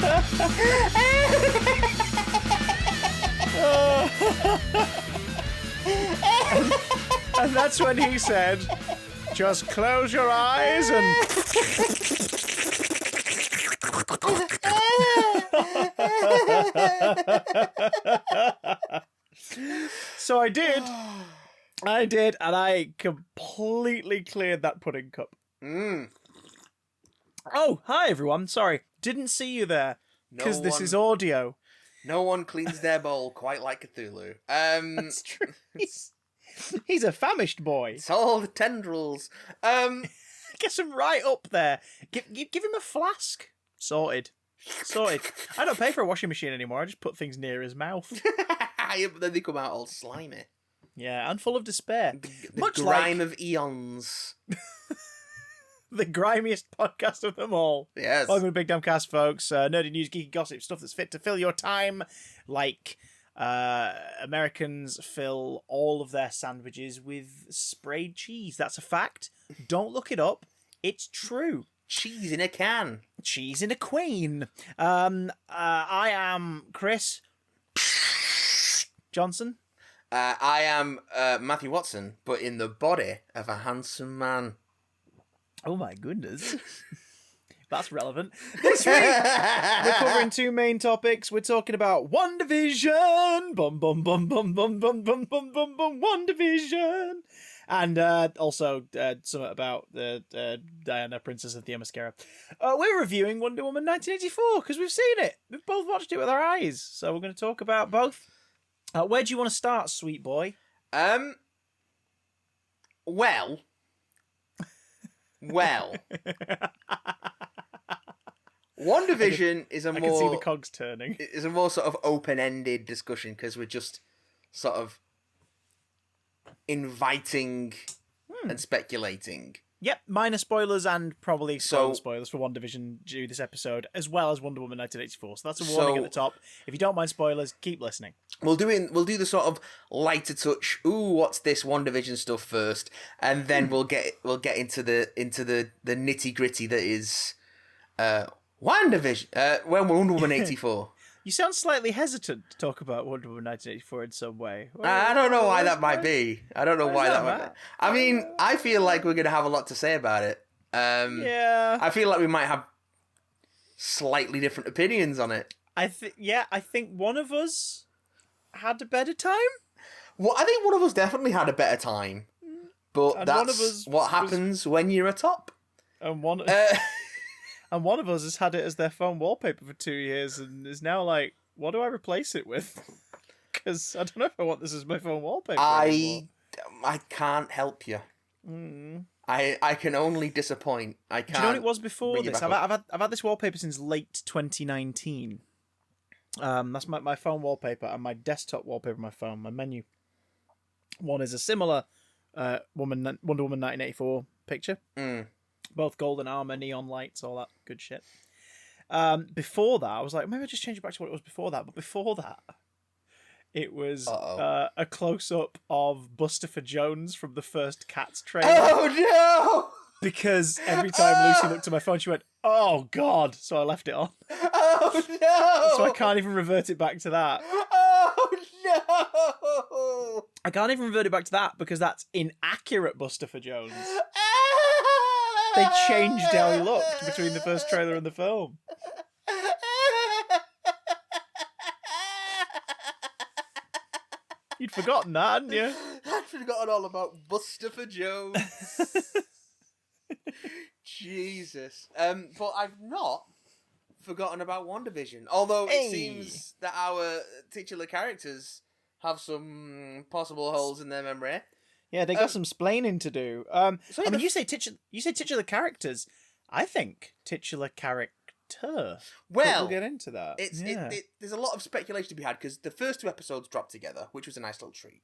And that's when he said, just close your eyes and... So I did, and I completely cleared that pudding cup. Oh, hi everyone. Sorry, didn't see you there, because this is audio. No one cleans their bowl quite like Cthulhu. That's true. He's a famished boy. It's all the tendrils. Gets him right up there. Give him a flask. Sorted. I don't pay for a washing machine anymore. I just put things near his mouth. Yeah, but then they come out all slimy. Yeah, and full of despair. The grime of eons. The grimiest podcast of them all. Yes. Welcome to Big Damn Cast, folks. Nerdy news, geeky gossip, stuff that's fit to fill your time. Like Americans fill all of their sandwiches with sprayed cheese. That's a fact. Don't look it up. It's true. Cheese in a can. Cheese in a queen. I am Chris Johnson. I am Matthew Watson, but in the body of a handsome man. Oh my goodness. That's relevant. This week, we're covering two main topics. We're talking about WandaVision. Bum, bum, bum, bum, bum, bum, bum, bum, bum, bum, WandaVision. And also something about the Diana, Princess of the Mascara. We're reviewing Wonder Woman 1984 because we've seen it. We've both watched it with our eyes. So we're going to talk about both. Where do you want to start, sweet boy? Well. WandaVision is a more... I can see the cogs turning. Is a more sort of open-ended discussion because we're just sort of inviting and speculating. Yep, minor spoilers and probably spoilers for WandaVision due this episode, as well as Wonder Woman 1984. So that's a warning at the top. If you don't mind spoilers, keep listening. We'll do the sort of lighter touch. Ooh, what's this WandaVision stuff first, and then we'll get into the nitty gritty that is WandaVision. Wonder Woman 84. You sound slightly hesitant to talk about Wonder Woman 1984 in some way. I don't know why that might be. I don't know why that might be. I mean, I feel like we're going to have a lot to say about it. Yeah. I feel like we might have slightly different opinions on it. I think one of us had a better time. Well, I think one of us definitely had a better time. But And that's what happens when you're a top. And one of us has had it as their phone wallpaper for 2 years and is now like, what do I replace it with? Because I don't know if I want this as my phone wallpaper anymore. I can't help you. I can only disappoint. I can't. Do you know what it was before this? I've had this wallpaper since late 2019. That's my phone wallpaper and my desktop wallpaper on my phone, my menu. One is a similar Wonder Woman 1984 picture. Both golden armor, neon lights, all that good shit. Before that, I was like, maybe I'll just change it back to what it was before that. But before that, it was a close-up of Buster Jones from the first Cats trailer. Oh, no! Because every time Lucy looked at my phone, she went, oh, God. So I left it on. Oh, no! So I can't even revert it back to that. Oh, no! I can't even revert it back to that because that's inaccurate Buster Jones. They changed how he looked between the first trailer and the film. You'd forgotten that, hadn't you? I'd forgotten all about Buster Jones. Jesus. But I've not forgotten about WandaVision. Although it seems that our titular characters have some possible holes in their memory. Yeah, they got some splaining to do. You say titular characters. I think titular character. Well, we'll get into that. There's a lot of speculation to be had because the first two episodes dropped together, which was a nice little treat.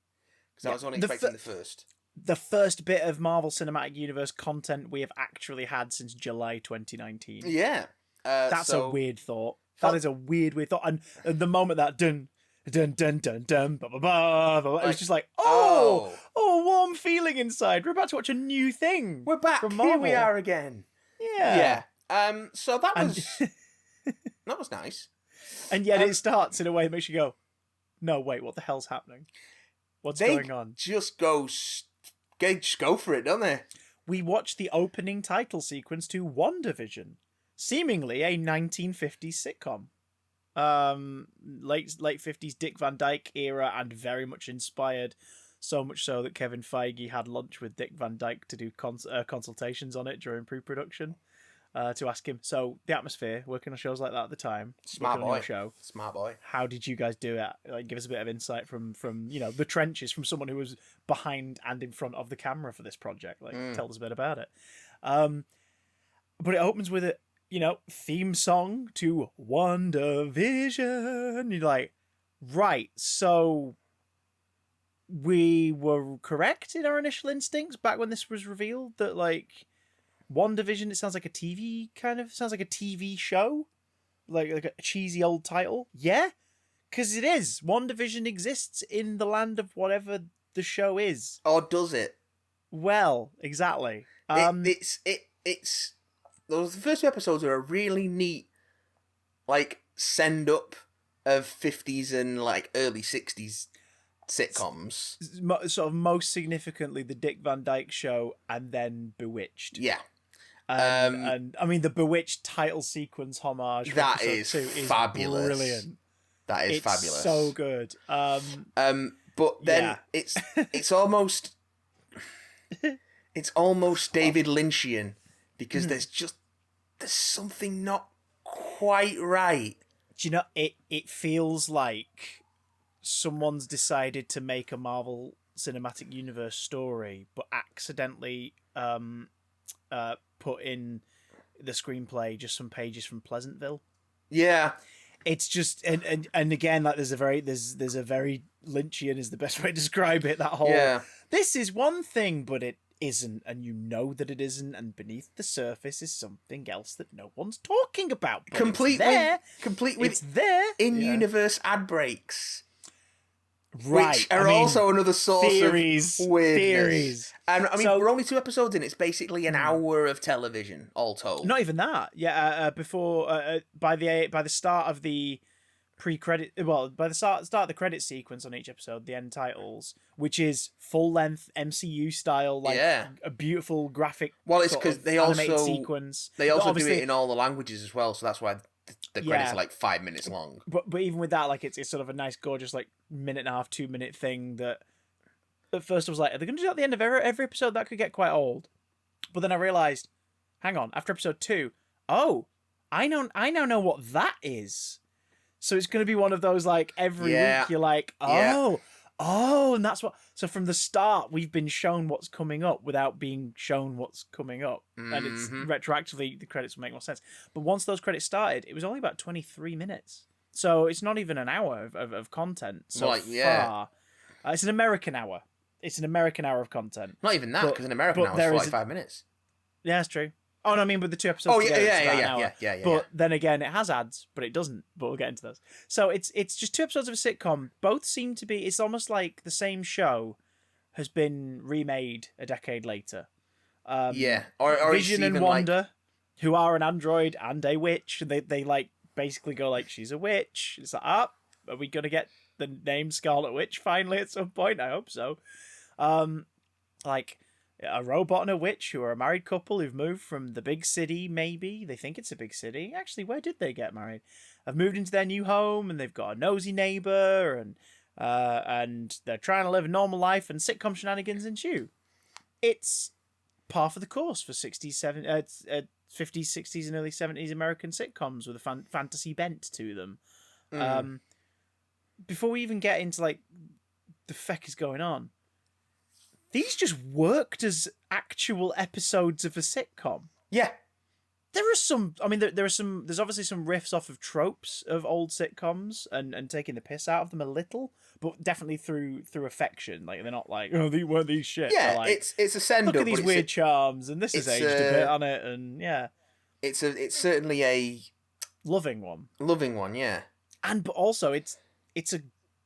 Because I was only expecting the first. The first bit of Marvel Cinematic Universe content we have actually had since July 2019. Yeah. That's a weird thought. That is a weird thought. And the moment that dun dun dun blah, blah, blah, blah, it was just like, warm feeling inside. We're about to watch a new thing. We're back. From Marvel. Here we are again. Yeah. So that was That was nice. And yet it starts in a way that makes you go, no, wait, what the hell's happening? What's going on? Just go for it, don't they? We watched the opening title sequence to WandaVision, seemingly a 1950s sitcom. Late 50s Dick Van Dyke era, and very much inspired, so much so that Kevin Feige had lunch with Dick Van Dyke to do consultations on it during pre-production, to ask him, so the atmosphere, working on shows like that at the time, smart boy, show, smart boy, how did you guys do it? Like, give us a bit of insight from the trenches, from someone who was behind and in front of the camera for this project. Like, tell us a bit about it. But it opens with a theme song to WandaVision. You're like, right, so we were correct in our initial instincts back when this was revealed that, like, WandaVision, it sounds like a TV show, like a cheesy old title. Yeah, because it is. WandaVision exists in the land of whatever the show is. Or does it? Well, exactly. It's those first 2 episodes are a really neat, like, send up of 50s and like early 60s sitcoms. Sort of most significantly the Dick Van Dyke Show, and then Bewitched. Yeah. And I mean, the Bewitched title sequence homage for that episode 2 is fabulous. Brilliant. That is it's fabulous. So good. But then it's almost David Lynchian, because there's something not quite right. Do you know, it feels like someone's decided to make a Marvel Cinematic Universe story, but accidentally put in the screenplay just some pages from Pleasantville. Yeah. It's just and again, like there's a very Lynchian is the best way to describe it. That whole this is one thing, but it isn't, and you know that it isn't, and beneath the surface is something else that no one's talking about. Complete with it's there in-universe ad breaks. Right, which are also another source of weirdness. Theories. And I mean, we're only 2 episodes in. It's basically an hour of television, all told. Not even that. Yeah, before by the start of the pre-credit, by the start of the credit sequence on each episode, the end titles, which is full-length MCU style, like a beautiful graphic. Well, it's because they also sequence. They also do it in all the languages as well, so that's why the credits are like 5 minutes long. But even with that, like it's sort of a nice, gorgeous, like 1.5, 2-minute thing that at first I was like, are they going to do that at the end of every episode? That could get quite old. But then I realised, hang on, after episode 2, I now know what that is. So it's going to be one of those, like, every week you're like, and that's what... So from the start, we've been shown what's coming up without being shown what's coming up. Mm-hmm. And it's retroactively, the credits will make more sense. But once those credits started, it was only about 23 minutes. So it's not even an hour of content so far. It's an American hour. It's an American hour of content. Not even that, because an American hour is 45 minutes. Yeah, that's true. Oh, no, I mean, with the 2 episodes together, yeah. But then again, it has ads, but it doesn't. But we'll get into those. So it's just 2 episodes of a sitcom. Both seem to be... It's almost like the same show has been remade a decade later. Or Vision and Wanda, who are an android and a witch. They like basically go like, she's a witch. It's like, are we going to get the name Scarlet Witch finally at some point? I hope so. Like... a robot and a witch who are a married couple who've moved from the big city, maybe. They think it's a big city. Actually, where did they get married? Have moved into their new home, and they've got a nosy neighbour, and they're trying to live a normal life, and sitcom shenanigans ensue. It's par for the course for 50s, 60s, and early 70s American sitcoms with a fantasy bent to them. Before we even get into, like, the feck is going on, these just worked as actual episodes of a sitcom. Yeah. There are some... I mean, there's obviously some riffs off of tropes of old sitcoms and taking the piss out of them a little, but definitely through affection. Like, they're not like, weren't these shit? Yeah, like, it's a send-up. Look at these weird charms, and this has aged a bit on it, and yeah. It's certainly a... loving one. Loving one, yeah. But also, it's a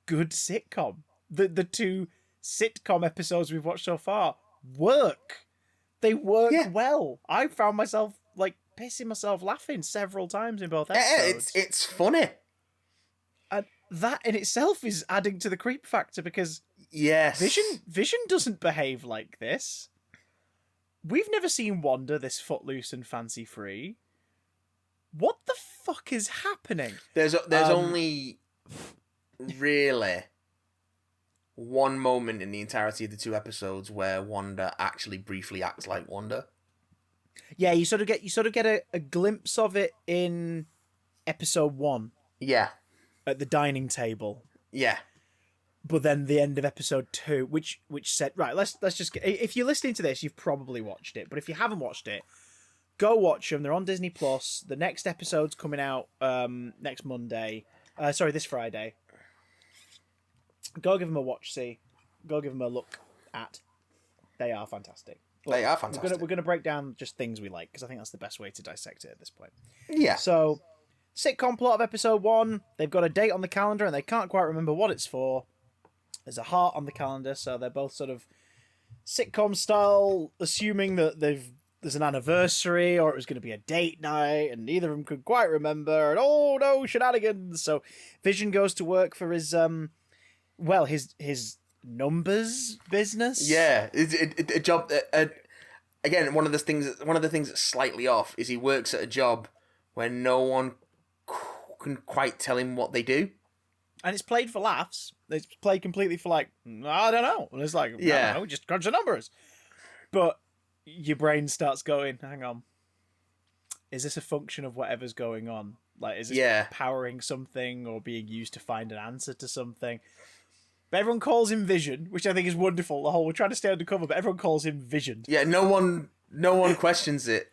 good sitcom. The 2... sitcom episodes we've watched so far work. They work well. I found myself like pissing myself laughing several times in both Yeah, episodes. it's funny. And that in itself is adding to the creep factor because Yes. Vision doesn't behave like this. We've never seen Wanda this footloose and fancy free. What the fuck is happening? There's only really one moment in the entirety of the 2 episodes where Wanda actually briefly acts like Wanda. Yeah, you sort of get a glimpse of it in episode 1. Yeah. At the dining table. Yeah. But then the end of episode 2, which said, right, let's just get, if you're listening to this, you've probably watched it. But if you haven't watched it, go watch them. They're on Disney Plus. The next episode's coming out next Monday. This Friday. Go give them a watch, see. Go give them a look at. They are fantastic. But they are fantastic. We're gonna break down just things we like because I think that's the best way to dissect it at this point. Yeah. So, sitcom plot of episode 1. They've got a date on the calendar and they can't quite remember what it's for. There's a heart on the calendar, so they're both sort of sitcom style, assuming that there's an anniversary or it was going to be a date night, and neither of them could quite remember. And oh no, shenanigans! So Vision goes to work for his his numbers business. Yeah, a job. Again, one of the things that's slightly off is he works at a job where no one can quite tell him what they do. And it's played for laughs. It's played completely for I don't know. And it's like, I don't know, just crunch the numbers. But your brain starts going, hang on. Is this a function of whatever's going on? Like, is this powering something or being used to find an answer to something? But everyone calls him Vision, which I think is wonderful. The whole, we're trying to stay undercover, but everyone calls him Vision. Yeah, no one questions it.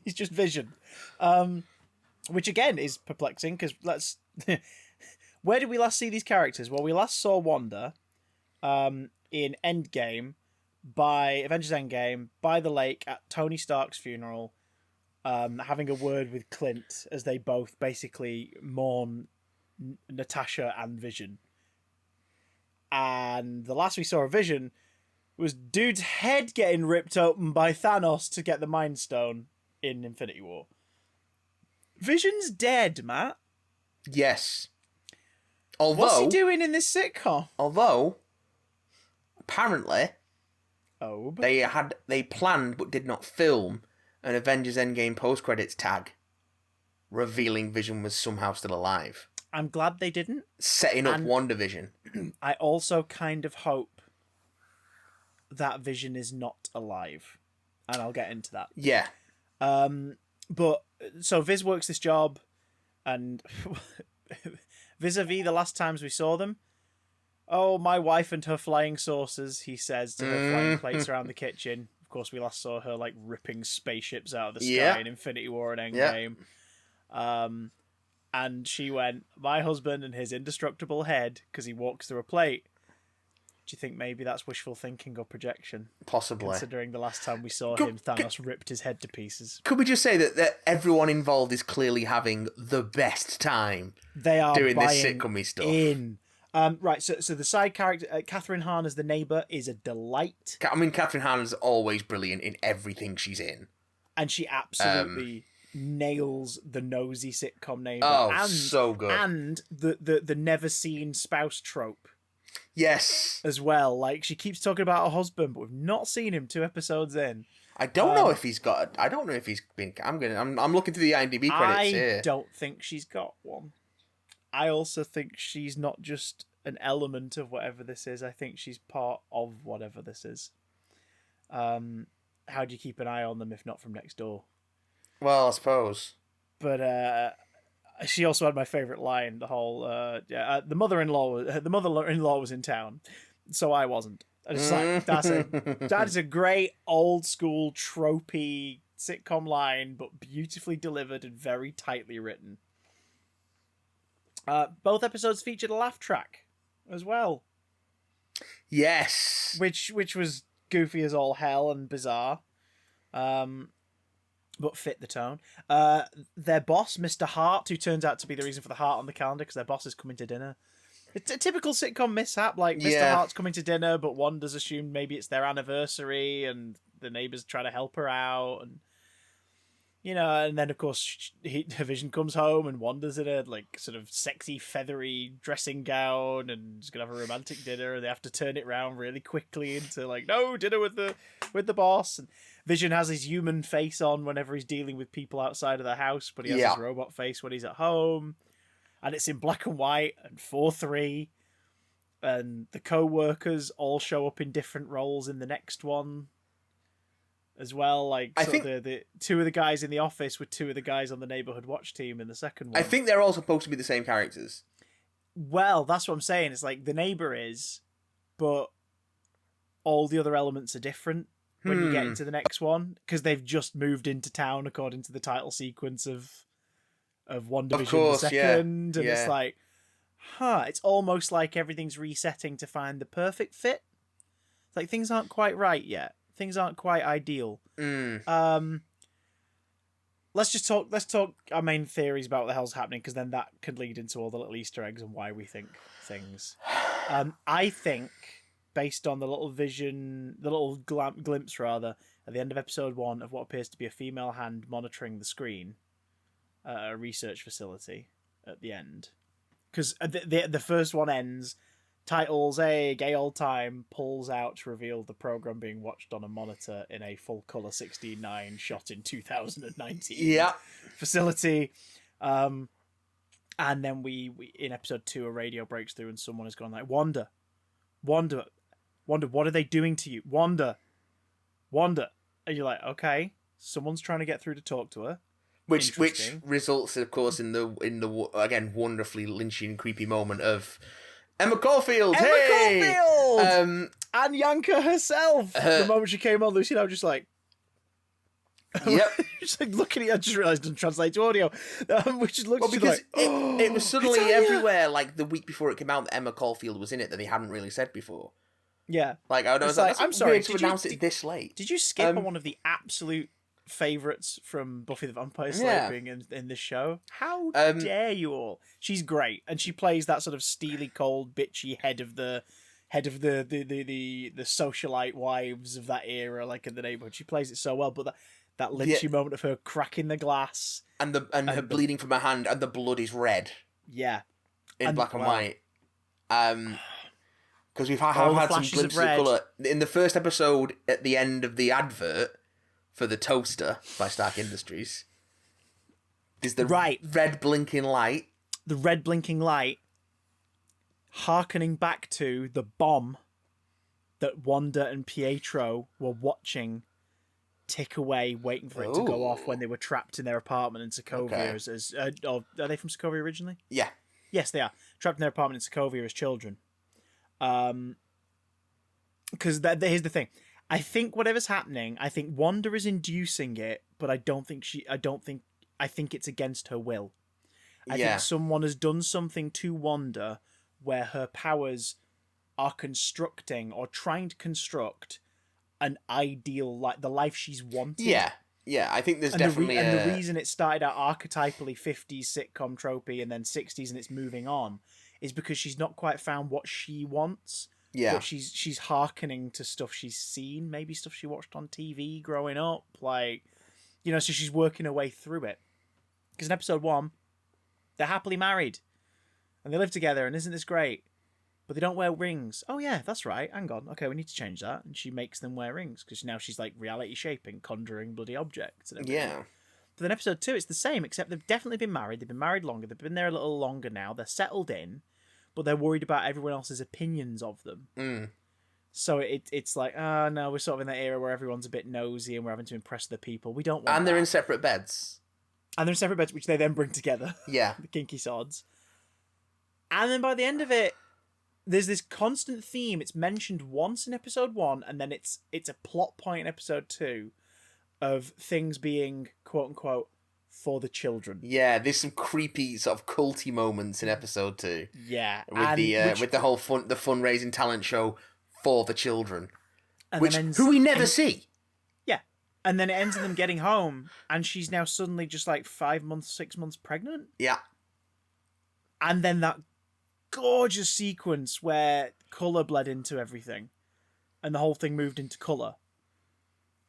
He's just Vision. Which again is perplexing because where did we last see these characters? Well, we last saw Wanda in Avengers Endgame, by the lake at Tony Stark's funeral, having a word with Clint as they both basically mourn Natasha and Vision. And the last we saw of Vision was dude's head getting ripped open by Thanos to get the Mind Stone in Infinity War. Vision's dead, Matt. Yes. What's he doing in this sitcom? Although, apparently, Oh, they planned but did not film an Avengers Endgame post-credits tag revealing Vision was somehow still alive. I'm glad they didn't. Setting up WandaVision. I also kind of hope that Vision is not alive. And I'll get into that. Yeah. But, so Viz works this job, and vis-a-vis the last times we saw them, oh, my wife and her flying saucers, he says to her flying plates around the kitchen. Of course, we last saw her, ripping spaceships out of the sky in Infinity War and Endgame. Yeah. And she went, my husband and his indestructible head, because he walks through a plate. Do you think maybe that's wishful thinking or projection? Possibly. Considering the last time we saw him, Thanos ripped his head to pieces. Could we just say that everyone involved is clearly having the best time they are doing this sitcom-y stuff? Right, so the side character, Catherine Hahn as the neighbour, is a delight. I mean, Catherine Hahn is always brilliant in everything she's in. And she absolutely nails the nosy sitcom neighbour. Oh, and, so good. And the never-seen spouse trope. Yes. As well. She keeps talking about her husband, but we've not seen him 2 episodes in. I don't know if he's got... I don't know if he's been... I'm looking through the IMDb credits here. I don't think she's got one. I also think she's not just an element of whatever this is. I think she's part of whatever this is. How do you keep an eye on them if not from next door? Well, I suppose. But she also had my favourite line. The whole the mother-in-law was in town, so I wasn't. And it's that is a great old school tropey sitcom line, but beautifully delivered and very tightly written. Both episodes featured a laugh track as well. Yes. Which was goofy as all hell and bizarre. But fit the tone. Their boss, Mr. Hart, who turns out to be the reason for the heart on the calendar because their boss is coming to dinner. It's a typical sitcom mishap, Mr. Hart's coming to dinner, but Wanda's assumed maybe it's their anniversary and the neighbours trying to help her out. And You know, and then of course her Vision comes home and Wanda's in a like sort of sexy feathery dressing gown and is gonna have a romantic dinner, and they have to turn it around really quickly into like, no, dinner with the boss. And Vision has his human face on whenever he's dealing with people outside of the house, but he has his robot face when he's at home, and it's in black and white and 4:3, and the co-workers all show up in different roles in the next one as well. Like, I think the two of the guys in the office were two of the guys on the neighborhood watch team in the second one. I think they're all supposed to be the same characters. Well, that's what I'm saying. It's like the neighbor is, but all the other elements are different when you get into the next one, because they've just moved into town according to the title sequence of WandaVision the second, and it's like, it's almost like everything's resetting to find the perfect fit. It's like things aren't quite right yet. Things aren't quite ideal. Let's talk our main theories about what the hell's happening, because then that could lead into all the little Easter eggs and why we think things. I think, based on the little glimpse rather, at the end of episode 1 of what appears to be a female hand monitoring the screen at a research facility at the end. Because the first one ends, titles, a gay old time, pulls out to reveal the program being watched on a monitor in a full colour 16:9 shot in 2019 facility. And then we in episode 2, a radio breaks through and someone has gone like, Wanda, what are they doing to you? Wanda. And you're like, okay, someone's trying to get through to talk to her. Which results, of course, in the again wonderfully lynching, creepy moment of Emma Caulfield. And Yanka herself. The moment she came on, Lucy and I were just like, just like looking at it. I just realised it doesn't translate to audio. Which looks because like, it was suddenly everywhere. Like the week before it came out, that Emma Caulfield was in it that they hadn't really said before. Yeah, like I was like, I'm sorry to announce it this late. Did you skip on one of the absolute favourites from Buffy the Vampire Slayer being in this show? How dare you all? She's great, and she plays that sort of steely, cold, bitchy head of the socialite wives of that era, like in the neighborhood. She plays it so well, but that lynchy moment of her cracking the glass and her bleeding from her hand, and the blood is red. Yeah, in black and white. Because we've had some glimpses of colour in the first episode at the end of the advert for the toaster by Stark Industries. There's the red blinking light. The red blinking light, harkening back to the bomb that Wanda and Pietro were watching tick away, waiting for it to go off when they were trapped in their apartment in Sokovia. Okay. Are they from Sokovia originally? Yeah. Yes, they are. Trapped in their apartment in Sokovia as children. Because here's the thing. I think whatever's happening, I think Wanda is inducing it, but I think it's against her will. I think someone has done something to Wanda where her powers are constructing or trying to construct an ideal, like the life she's wanted. Yeah, I think there's definitely the reason it started out archetypally 50s sitcom tropey and then 60s and it's moving on is because she's not quite found what she wants. Yeah, but she's hearkening to stuff she's seen, maybe stuff she watched on TV growing up, like, you know. So she's working her way through it. Because in episode 1, they're happily married, and they live together, and isn't this great? But they don't wear rings. Oh yeah, that's right. Hang on, okay, we need to change that. And she makes them wear rings because now she's like reality shaping, conjuring bloody objects and everything. Yeah. But then episode 2, it's the same, except they've definitely been married. They've been married longer. They've been there a little longer now. They're settled in. But they're worried about everyone else's opinions of them. So it's like, no, we're sort of in that era where everyone's a bit nosy and we're having to impress the people. We don't want And they're in separate beds. Which they then bring together. Yeah. The kinky sods. And then by the end of it, there's this constant theme. It's mentioned once in episode 1, and then it's a plot point in episode 2 of things being, quote unquote, for the children. Yeah, there's some creepy sort of culty moments in episode 2. Yeah, with the whole fundraising talent show for the children, who we never see. Yeah, and then it ends in them getting home, and she's now suddenly just like 5 months, 6 months pregnant. Yeah, and then that gorgeous sequence where colour bled into everything, and the whole thing moved into colour.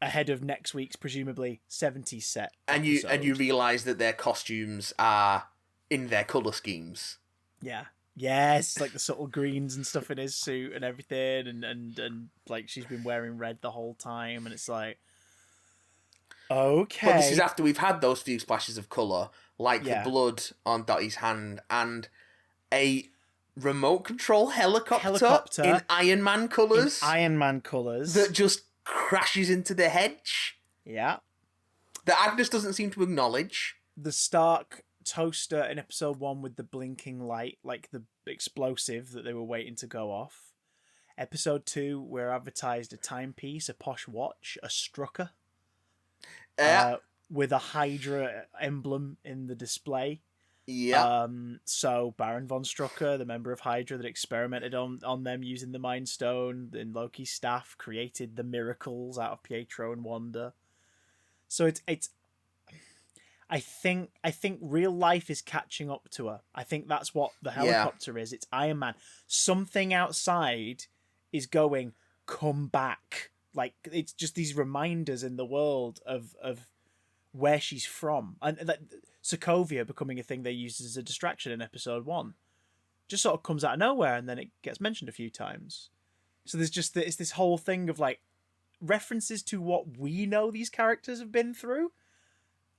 ahead of next week's presumably 70s set. And you realise that their costumes are in their colour schemes. Yeah. Yes, like the subtle greens and stuff in his suit and everything, and like she's been wearing red the whole time, and it's like, okay. But this is after we've had those few splashes of colour, like the blood on Dottie's hand, and a remote control helicopter in Iron Man colours. That just crashes into the hedge. Yeah. That Agnes doesn't seem to acknowledge. The Stark toaster in episode 1 with the blinking light, like the explosive that they were waiting to go off. Episode 2, we're advertised a timepiece, a posh watch, a Strucker. With a Hydra emblem in the display. Yeah. So Baron von Strucker, the member of Hydra that experimented on them using the Mind Stone, and Loki's staff created the miracles out of Pietro and Wanda. So it's I think real life is catching up to her. I think that's what the helicopter is. It's Iron Man. Something outside is going, come back. Like, it's just these reminders in the world of where she's from. And that Sokovia becoming a thing they used as a distraction in episode 1. Just sort of comes out of nowhere, and then it gets mentioned a few times. So there's just it's this whole thing of, like, references to what we know these characters have been through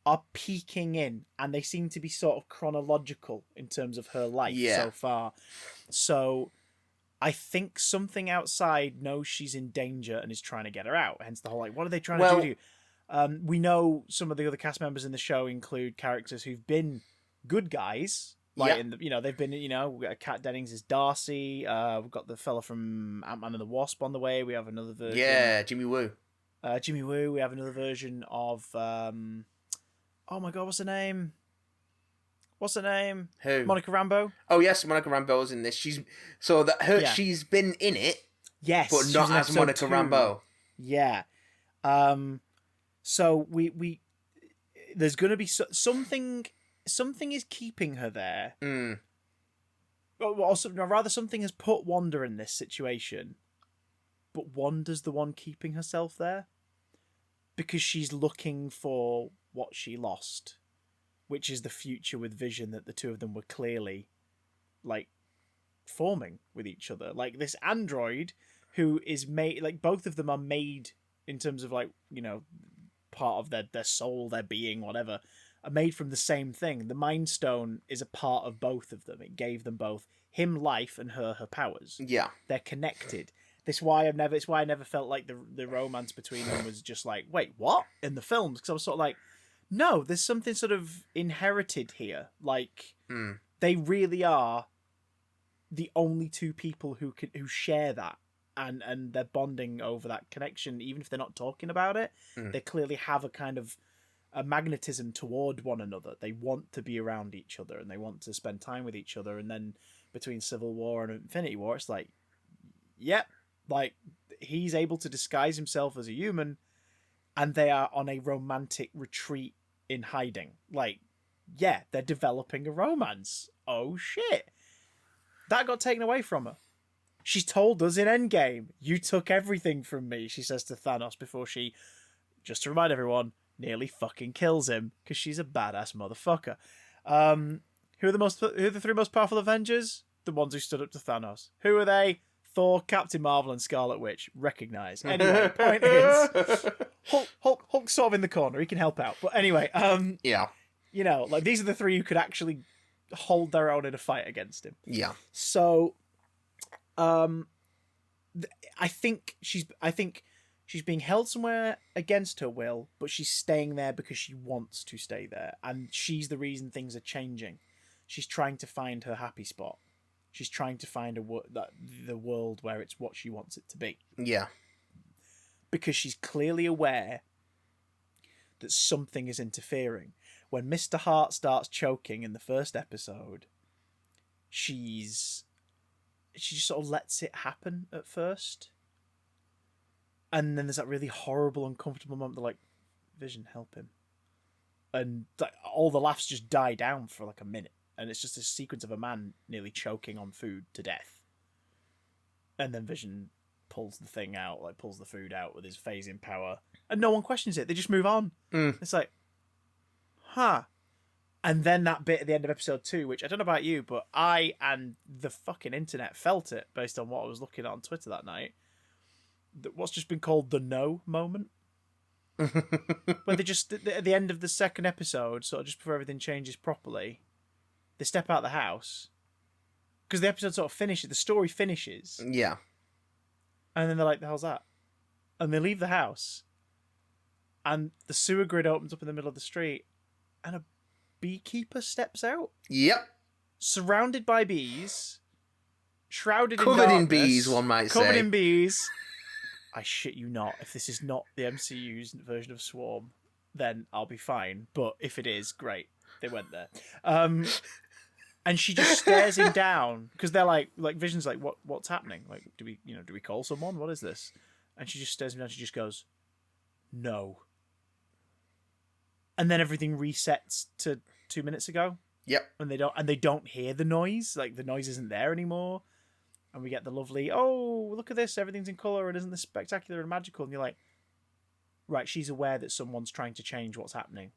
are peeking in, and they seem to be sort of chronological in terms of her life so far. So I think something outside knows she's in danger and is trying to get her out. Hence the whole, like, what are they trying to do to you? We know some of the other cast members in the show include characters who've been good guys. Like, in the, they've been, Kat Dennings is Darcy. We've got the fella from Ant-Man and the Wasp on the way. We have another version. Yeah, Jimmy Woo. Jimmy Woo. We have another version of... oh my god, what's her name? Who? Monica Rambeau. Oh yes, Monica Rambeau's in this. She's she's been in it. Yes, but not as Monica 2. Rambeau. Yeah. So we there's going to be something is keeping her there. Also, rather, something has put Wanda in this situation, but Wanda's the one keeping herself there because she's looking for what she lost, which is the future with Vision that the two of them were clearly, like, forming with each other. Like, this android who is made, like, both of them are made in terms of, like, part of their soul, their being, whatever, are made from the same thing. The Mind Stone is a part of both of them. It gave them both him life and her powers. Yeah. They're connected. It's why I never felt like the romance between them was just like, wait, what? In the films? Because I was sort of like, no, there's something sort of inherited here. Like, they really are the only two people who share that, and they're bonding over that connection, even if they're not talking about it. They clearly have a kind of a magnetism toward one another. They want to be around each other, and they want to spend time with each other. And then between Civil War and Infinity War, it's like, yep, like, he's able to disguise himself as a human, and they are on a romantic retreat in hiding. Like, yeah, they're developing a romance. Oh, shit. That got taken away from her. She's told us in Endgame, you took everything from me, she says to Thanos before she, just to remind everyone, nearly fucking kills him, because she's a badass motherfucker. Who are the 3 most powerful Avengers? The ones who stood up to Thanos. Who are they? Thor, Captain Marvel, and Scarlet Witch. Recognize. Anyway, point is, Hulk's sort of in the corner. He can help out. But anyway, yeah, like, these are the 3 who could actually hold their own in a fight against him. Yeah. So, I think she's being held somewhere against her will, but she's staying there because she wants to stay there, and she's the reason things are changing. She's trying to find her happy spot. She's trying to find the world where it's what she wants it to be. Yeah. Because she's clearly aware that something is interfering. When Mr. Hart starts choking in the first episode, she just sort of lets it happen at first. And then there's that really horrible, uncomfortable moment. They're like, Vision, help him. And like, all the laughs just die down for like a minute. And it's just this sequence of a man nearly choking on food to death. And then Vision pulls the thing out, like pulls the food out with his phasing power, and no one questions it. They just move on. It's like, huh. And then that bit at the end of episode 2, which I don't know about you, but I and the fucking internet felt it based on what I was looking at on Twitter that night. What's just been called the no moment. Where they just, at the end of the second episode, sort of just before everything changes properly, they step out of the house. Because the episode sort of finishes, the story finishes. Yeah. And then they're like, the hell's that? And they leave the house. And the sewer grid opens up in the middle of the street. And a beekeeper steps out. Yep. Surrounded by bees. Shrouded in darkness. Covered in bees, one might say. Covered in bees. I shit you not. If this is not the MCU's version of Swarm, then I'll be fine. But if it is, great. They went there. And she just stares him down because they're like Vision's like, what's happening? Like, do we call someone? What is this? And she just stares him down. She just goes, no. And then everything resets to 2 minutes ago. Yep. And they don't hear the noise. Like the noise isn't there anymore. And we get the lovely, oh, look at this, everything's in colour, and isn't this spectacular and magical? And you're like, right, she's aware that someone's trying to change what's happening.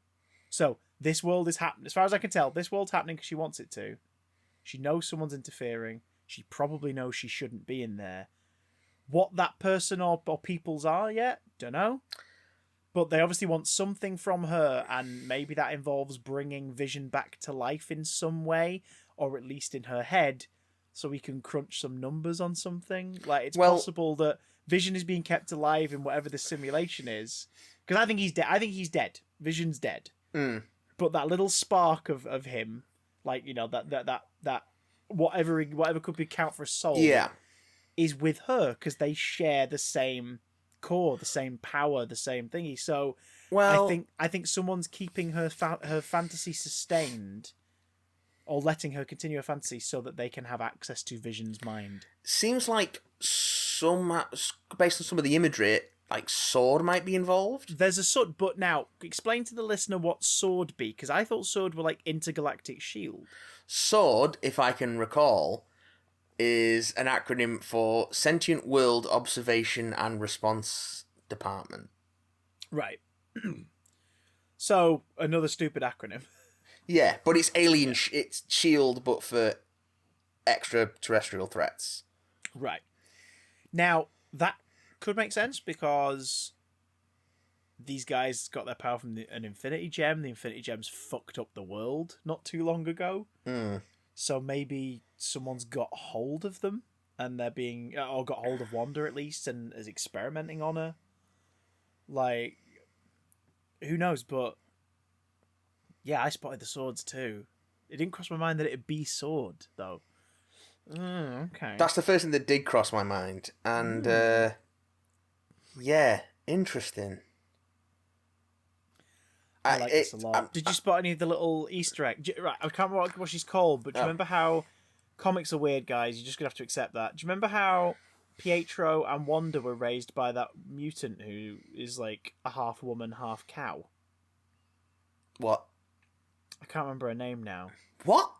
So, this world is happening. As far as I can tell, this world's happening because she wants it to. She knows someone's interfering. She probably knows she shouldn't be in there. What that person or peoples are yet, don't know. But they obviously want something from her, and maybe that involves bringing Vision back to life in some way, or at least in her head, so we can crunch some numbers on something. Like, it's possible that Vision is being kept alive in whatever the simulation is. Because I think he's dead. I think he's dead. Vision's dead. But that little spark of him, like, that whatever could be count for a soul, is with her, because they share the same core, the same power, the same thingy. So I think someone's keeping her fantasy sustained, or letting her continue her fantasy so that they can have access to Vision's mind. Seems like based on some of the imagery, like sword might be involved. There's a sword, but now explain to the listener what sword be, because I thought sword were like intergalactic shield. Sword, if I can recall, is an acronym for Sentient World Observation and Response Department. Right. So another stupid acronym. Yeah, but it's alien. It's SHIELD, but for extraterrestrial threats. Right. Now, that could make sense because these guys got their power from an Infinity Gem. The Infinity Gem's fucked up the world not too long ago. So maybe someone's got hold of them, and they're being, or got hold of Wanda at least, and is experimenting on her. Like, who knows? But yeah, I spotted the swords too. It didn't cross my mind that it'd be sword though. Okay. That's the first thing that did cross my mind, and yeah, interesting. I like this a lot. Did you spot any of the little Easter egg? Right, I can't remember what she's called, but do you remember how comics are weird, guys? You're just gonna have to accept that. Do you remember how Pietro and Wanda were raised by that mutant who is like a half woman, half cow? What? I can't remember her name now. What?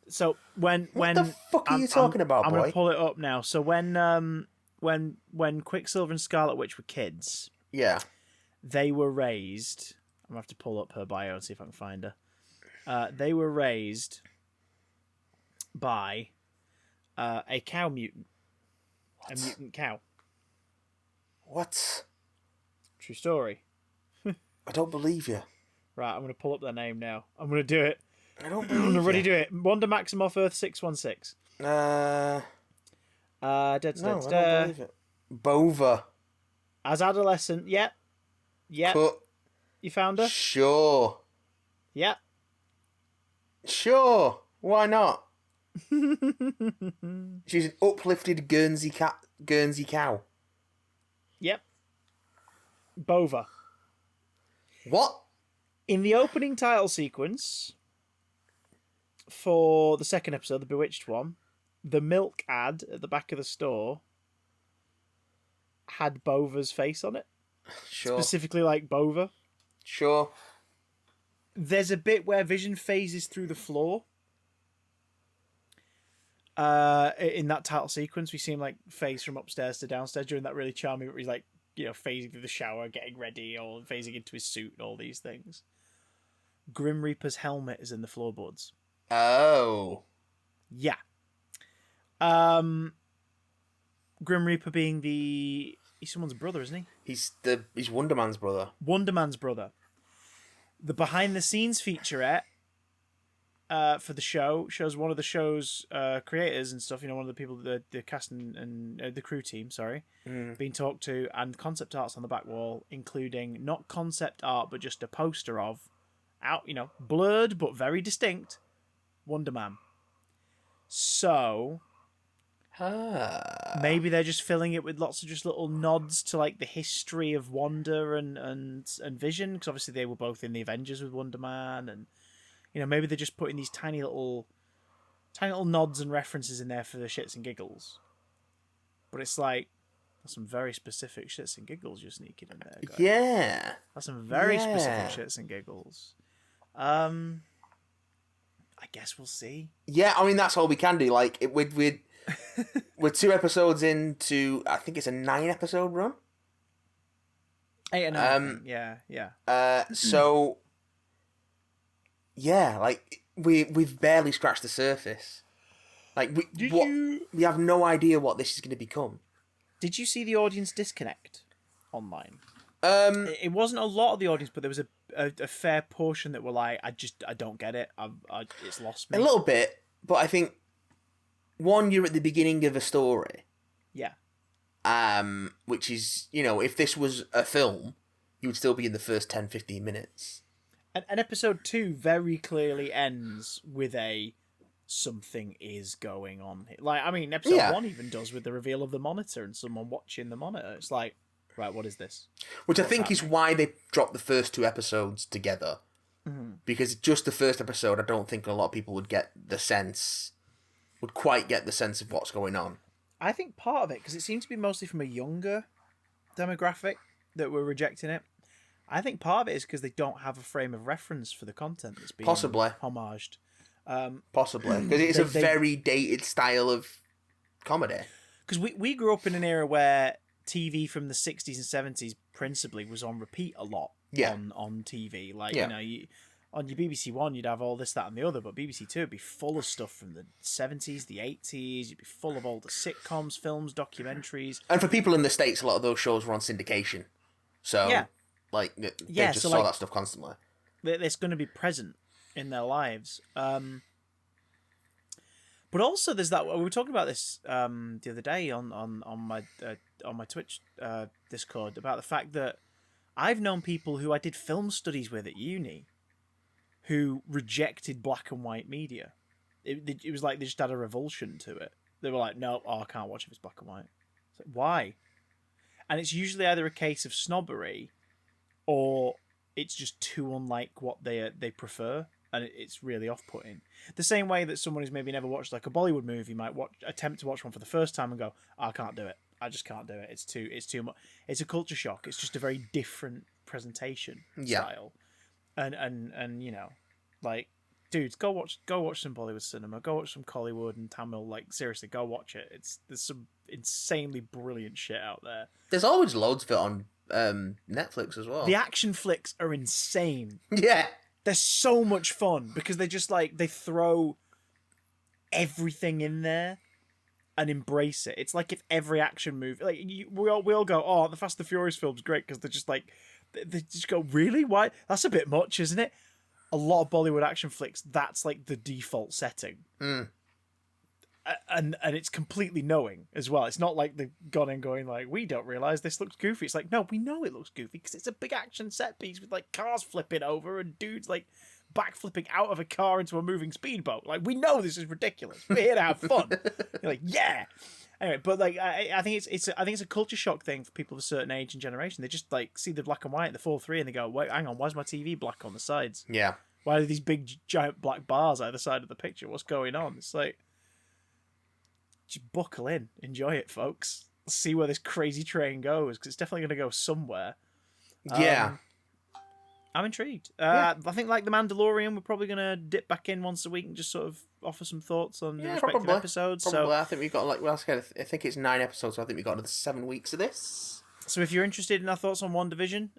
So when what the fuck are you talking about, boy? I'm gonna pull it up now. So when Quicksilver and Scarlet Witch were kids, yeah, they were raised. I'm gonna have to pull up her bio and see if I can find her. They were raised by a cow mutant, a mutant cow. What? True story. I don't believe you. Right, I'm gonna pull up their name now. I'm gonna do it. I don't believe I'm gonna really do it. Wanda Maximoff, Earth 616. No, I don't believe it. Bova. As adolescent, yep. Cut. You found her? Sure. Yep. Sure. Why not? She's an uplifted Guernsey cow. Yep. Bova. What? In the opening title sequence for the second episode, the Bewitched one, the milk ad at the back of the store had Bova's face on it. Sure. Specifically like Bova. Sure. There's a bit where Vision phases through the floor. In that title sequence, we see him like phase from upstairs to downstairs during that really charming. Where he's like, phasing through the shower, getting ready, or phasing into his suit, and all these things. Grim Reaper's helmet is in the floorboards. Oh, yeah. Grim Reaper being he's someone's brother, isn't he? He's Wonder Man's brother. Wonder Man's brother. The behind the scenes featurette for the show shows one of the show's creators and stuff. One of the people, the cast and the crew team, being talked to, and concept arts on the back wall, including not concept art but just a poster of blurred but very distinct Wonder Man. So maybe they're just filling it with lots of just little nods to like the history of Wanda and Vision, because obviously they were both in the Avengers with Wonder Man, and maybe they're just putting these tiny little nods and references in there for the shits and giggles. But it's like, that's some very specific shits and giggles you're sneaking in there, guys. Yeah, that's some very specific shits and giggles. I guess we'll see. Yeah, I mean that's all we can do. Like we're 2 episodes into, I think it's a 9-episode run. 8 or 9. Yeah. So yeah, like we've barely scratched the surface. Like we have no idea what this is going to become. Did you see the audience disconnect online? It wasn't a lot of the audience, but there was a fair portion that were like, I don't get it. It's lost me. A little bit, but I think, one, you're at the beginning of a story. Yeah. Which is, if this was a film, you would still be in the first 10, 15 minutes. And episode 2 very clearly ends with something is going on. Like, I mean, episode 1 even does with the reveal of the monitor and someone watching the monitor. It's like, right, what is this? Which I think is why they dropped the first 2 episodes together. Mm-hmm. Because just the first episode, I don't think a lot of people would quite get the sense of what's going on. I think part of it, because it seemed to be mostly from a younger demographic that were rejecting it. I think part of it is because they don't have a frame of reference for the content that's being possibly homaged. Possibly, because it's a very dated style of comedy. Because we grew up in an era where TV from the 60s and 70s principally was on repeat a lot on TV. Like, on your BBC One, you'd have all this, that, and the other, but BBC Two would be full of stuff from the 70s, the 80s. You'd be full of all the sitcoms, films, documentaries. And for people in the States, a lot of those shows were on syndication. So, they just saw that stuff constantly. It's going to be present in their lives. But also, there's that. We were talking about this the other day on my Twitch Discord about the fact that I've known people who I did film studies with at uni who rejected black and white media. It was like they just had a revulsion to it. They were like, no, I can't watch if it's black and white. It's like, why? And it's usually either a case of snobbery or it's just too unlike what they prefer, and it's really off-putting. The same way that someone who's maybe never watched like a Bollywood movie might attempt to watch one for the first time and go, I can't do it. I just can't do it. It's too much. It's a culture shock. It's just a very different presentation style. And like, dudes, go watch some Bollywood cinema. Go watch some Collywood and Tamil. Like, seriously, go watch it. There's some insanely brilliant shit out there. There's always loads of it on Netflix as well. The action flicks are insane. Yeah. They're so much fun because they just they throw everything in there and embrace it. It's like if every action movie, we all go, oh, the Fast and Furious film's great because they're just they just go, really? Why? That's a bit much, isn't it? A lot of Bollywood action flicks, that's like the default setting. Mm. And it's completely knowing as well. It's not like they've gone in going we don't realise this looks goofy. It's like, no, we know it looks goofy because it's a big action set piece with cars flipping over and dudes backflipping out of a car into a moving speedboat. We know this is ridiculous. We're here to have fun. You're like, yeah. Anyway, but I think it's a culture shock thing for people of a certain age and generation. They just see the black and white, the 4:3, and they go, wait, hang on, why's my TV black on the sides? Yeah. Why are these big giant black bars either side of the picture? What's going on? It's like, just buckle in, enjoy it, folks. See where this crazy train goes because it's definitely going to go somewhere. Yeah. I'm intrigued. Yeah. I think, like The Mandalorian, we're probably going to dip back in once a week and just sort of offer some thoughts on the respective episodes. Probably. So, I think we've got, like, well, I think it's 9 episodes, so I think we've got another 7 weeks of this. so if you're interested in our thoughts on WandaVision,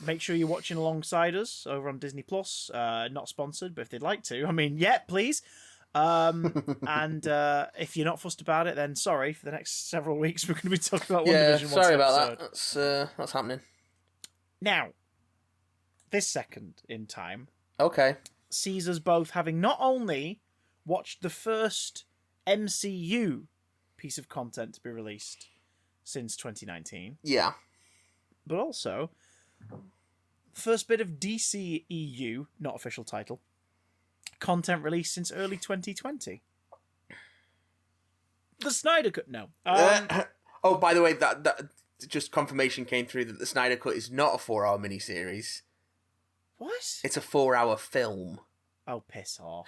make sure you're watching alongside us over on Disney Plus. Not sponsored, but if they'd like to, I mean, yeah, please. And if you're not fussed about it, then sorry. For the next several weeks, we're going to be talking about WandaVision. Sorry about that. That's happening. Now, this second in time, Okay, sees us both having not only watched the first MCU piece of content to be released since 2019, yeah, but also first bit of DCEU, not official title, content released since early 2020. The Snyder Cut, no. Oh, by the way, that just confirmation came through that the Snyder Cut is not a 4-hour miniseries. What? It's a 4-hour film. Oh, piss off.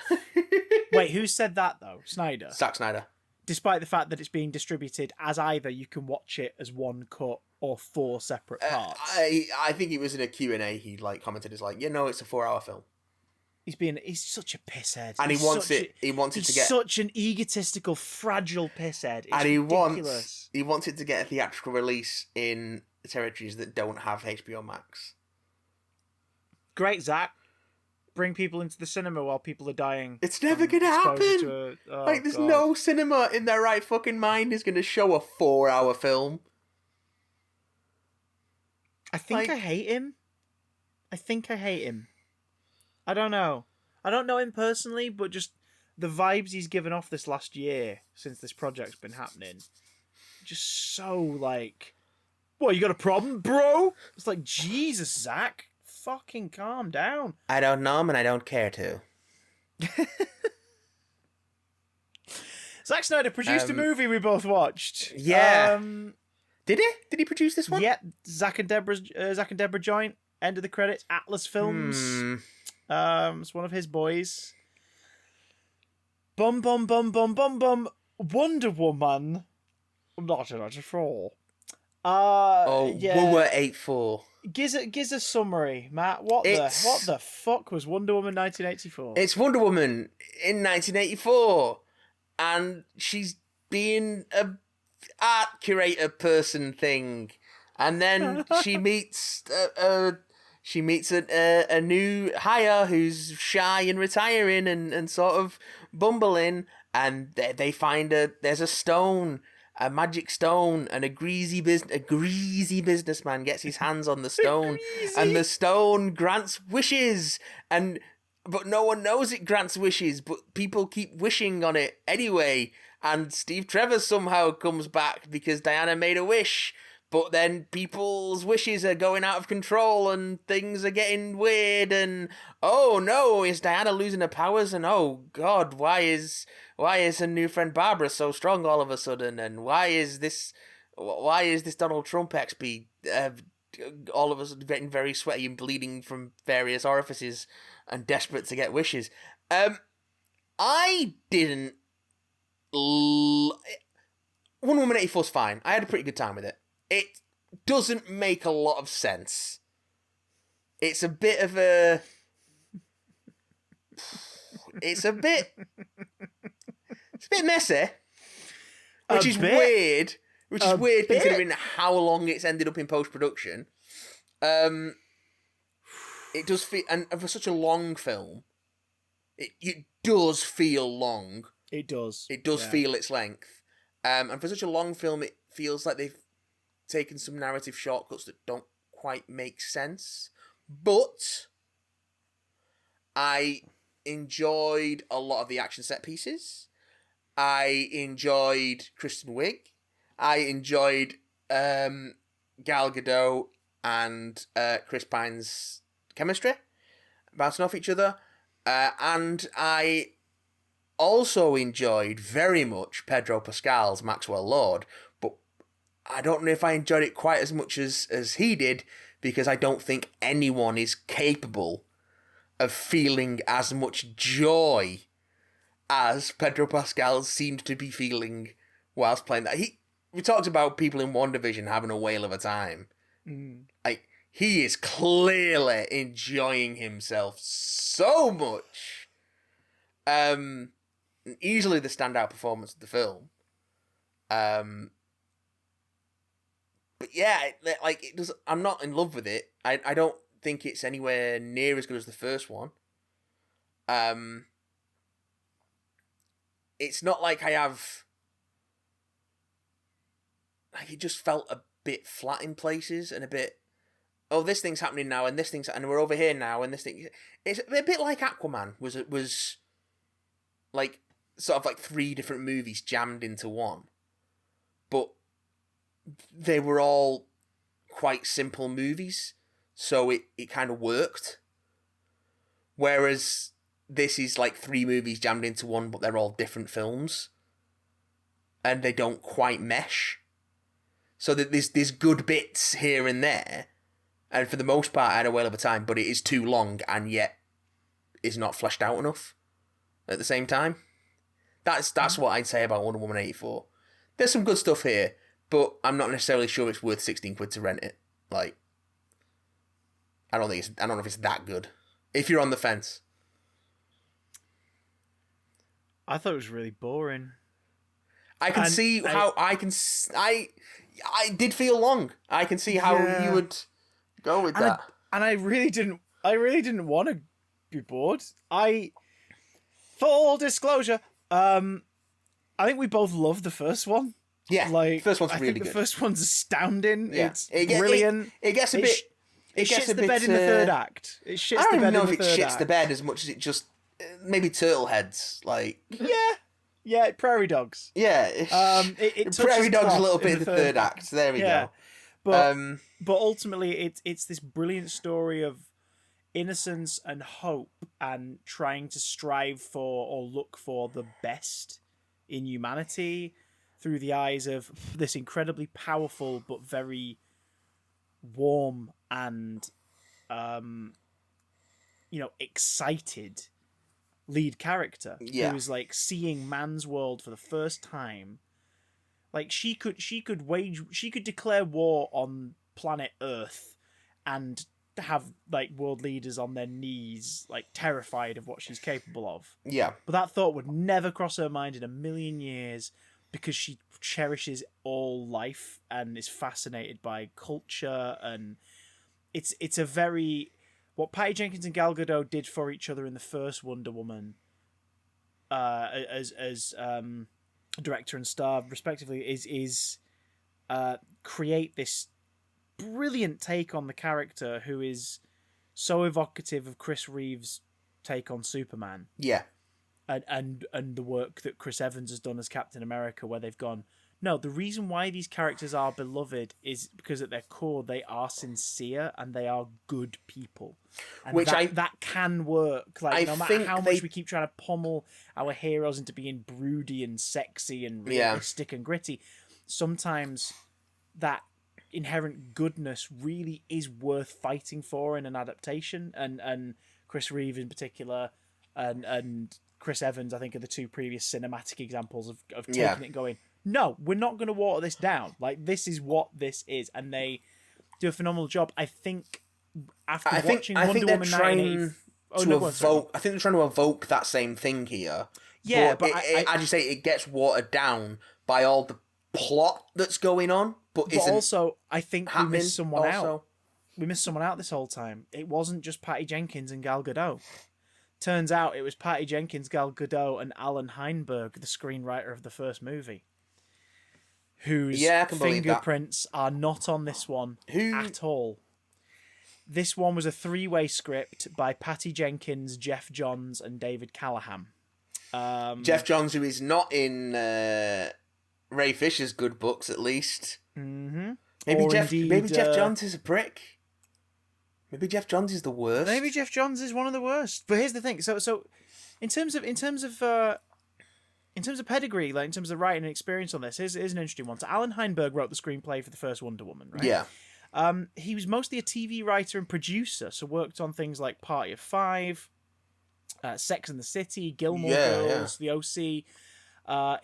Wait, who said that, though? Snyder? Zack Snyder. Despite the fact that it's being distributed as either you can watch it as one cut or 4 separate parts. I think it was in a Q&A he commented as it's a 4-hour film. He's such a pisshead. And he wants it to get such an egotistical, fragile pisshead. It's and ridiculous. he wants it to get a theatrical release in territories that don't have HBO Max. Great, Zach. Bring people into the cinema while people are dying. It's never gonna happen. There's no cinema in their right fucking mind is gonna show a 4-hour film. I think I hate him. I don't know. I don't know him personally, but just the vibes he's given off this last year since this project's been happening. Just so what, you got a problem, bro? It's like, Jesus, Zach. Fucking calm down. I don't know him and I don't care to. Zack Snyder produced a movie we both watched. Yeah. Did he? Did he produce this one? Yeah. Zack and Deborah joint. End of the credits. Atlas Films. It's one of his boys. Bum. Wonder Woman. 1994. Yeah. We were 8-4. Giz a summary, Matt. What the fuck was Wonder Woman 1984? It's Wonder Woman in 1984, and she's being a art curator person thing, and then she meets a new hire who's shy and retiring and sort of bumbling, and they find there's a stone. A magic stone, and a greasy businessman gets his hands on the stone, and the stone grants wishes, but no one knows it grants wishes, but people keep wishing on it anyway, and Steve Trevor somehow comes back because Diana made a wish, but then people's wishes are going out of control, and things are getting weird, and oh no, is Diana losing her powers, and oh god, why is her new friend Barbara so strong all of a sudden? And why is this Donald Trump XP all of a sudden getting very sweaty and bleeding from various orifices and desperate to get wishes? I didn't. Wonder Woman 84's fine. I had a pretty good time with it. It doesn't make a lot of sense. It's a bit of a. It's a bit messy, which is weird. Which is weird considering how long it's ended up in post-production. It does feel, and for such a long film, it does feel long. It does. It does feel its length. And for such a long film, it feels like they've taken some narrative shortcuts that don't quite make sense. But I enjoyed a lot of the action set pieces. I enjoyed Kristen Wiig. I enjoyed Gal Gadot and Chris Pine's chemistry, bouncing off each other. And I also enjoyed very much Pedro Pascal's Maxwell Lord, but I don't know if I enjoyed it quite as much as he did, because I don't think anyone is capable of feeling as much joy as Pedro Pascal seemed to be feeling whilst playing that. We talked about people in WandaVision having a whale of a time. he is clearly enjoying himself so much. Easily the standout performance of the film. But yeah, like it does. I'm not in love with it. I don't think it's anywhere near as good as the first one. It's not like I have. Like it just felt a bit flat in places and a bit. Oh, this thing's happening now, and this thing's, and we're over here now, and this thing. It's a bit like Aquaman was like sort of like 3 different movies jammed into one, but they were all quite simple movies, so it kind of worked. Whereas this is like 3 movies jammed into one, but they're all different films, and they don't quite mesh. So that there's good bits here and there, and for the most part, I had a whale of a time. But it is too long, and yet is not fleshed out enough. At the same time, that's what I'd say about Wonder Woman 84. There's some good stuff here, but I'm not necessarily sure it's worth £16 to rent it. Like, I don't know if it's that good. If you're on the fence, I thought it was really boring. I can see how I did feel long. I can see how you would go with that. And I really didn't want to be bored. Full disclosure, I think we both loved the first one. Yeah, like first one's really good. The first one's astounding. Yeah. It's brilliant. It gets a bit. It shits the bed in the third act. It shits I don't the bed even know in if the it third shits act. the bed as much as it just maybe turtle heads. Like yeah, prairie dogs. Yeah, it prairie dogs plot a little bit in in the third act. There we go. But ultimately, it's this brilliant story of innocence and hope and trying to strive for or look for the best in humanity through the eyes of this incredibly powerful but very warm and excited lead character who is like seeing man's world for the first time. Like she could declare war on planet Earth and have like world leaders on their knees, like terrified of what she's capable of. Yeah. But that thought would never cross her mind in a million years because she cherishes all life and is fascinated by culture, and it's a very what Patty Jenkins and Gal Gadot did for each other in the first Wonder Woman as director and star respectively is create this brilliant take on the character who is so evocative of Chris Reeves' take on Superman. Yeah. And the work that Chris Evans has done as Captain America, where they've gone, no, the reason why these characters are beloved is because at their core they are sincere and they are good people. And which that can work. Like no matter how much we keep trying to pommel our heroes into being broody and sexy and realistic and gritty, sometimes that inherent goodness really is worth fighting for in an adaptation. And Chris Reeve in particular and Chris Evans, I think, are the 2 previous cinematic examples of taking it and going, no, we're not going to water this down. Like, this is what this is. And they do a phenomenal job. I think after watching Wonder Woman 1980... I think they're trying to evoke that same thing here. Yeah, but as you say, it gets watered down by all the plot that's going on, but also, I think we missed someone out. We missed someone out this whole time. It wasn't just Patty Jenkins and Gal Gadot. Turns out it was Patty Jenkins, Gal Gadot, and Alan Heinberg, the screenwriter of the first movie, whose fingerprints are not on this one at all. This one was a 3-way script by Patty Jenkins, Jeff Johns, and David Callahan. Jeff Johns, who is not in Ray Fisher's good books, at least. Mm-hmm. Maybe Jeff Johns is a prick. Maybe Jeff Johns is the worst. Maybe Jeff Johns is one of the worst. But here's the thing. So in terms of pedigree, like in terms of writing and experience on this, here's an interesting one. So Alan Heinberg wrote the screenplay for the first Wonder Woman, right? Yeah. He was mostly a TV writer and producer, so worked on things like Party of Five, Sex and the City, Gilmore Girls, The OC.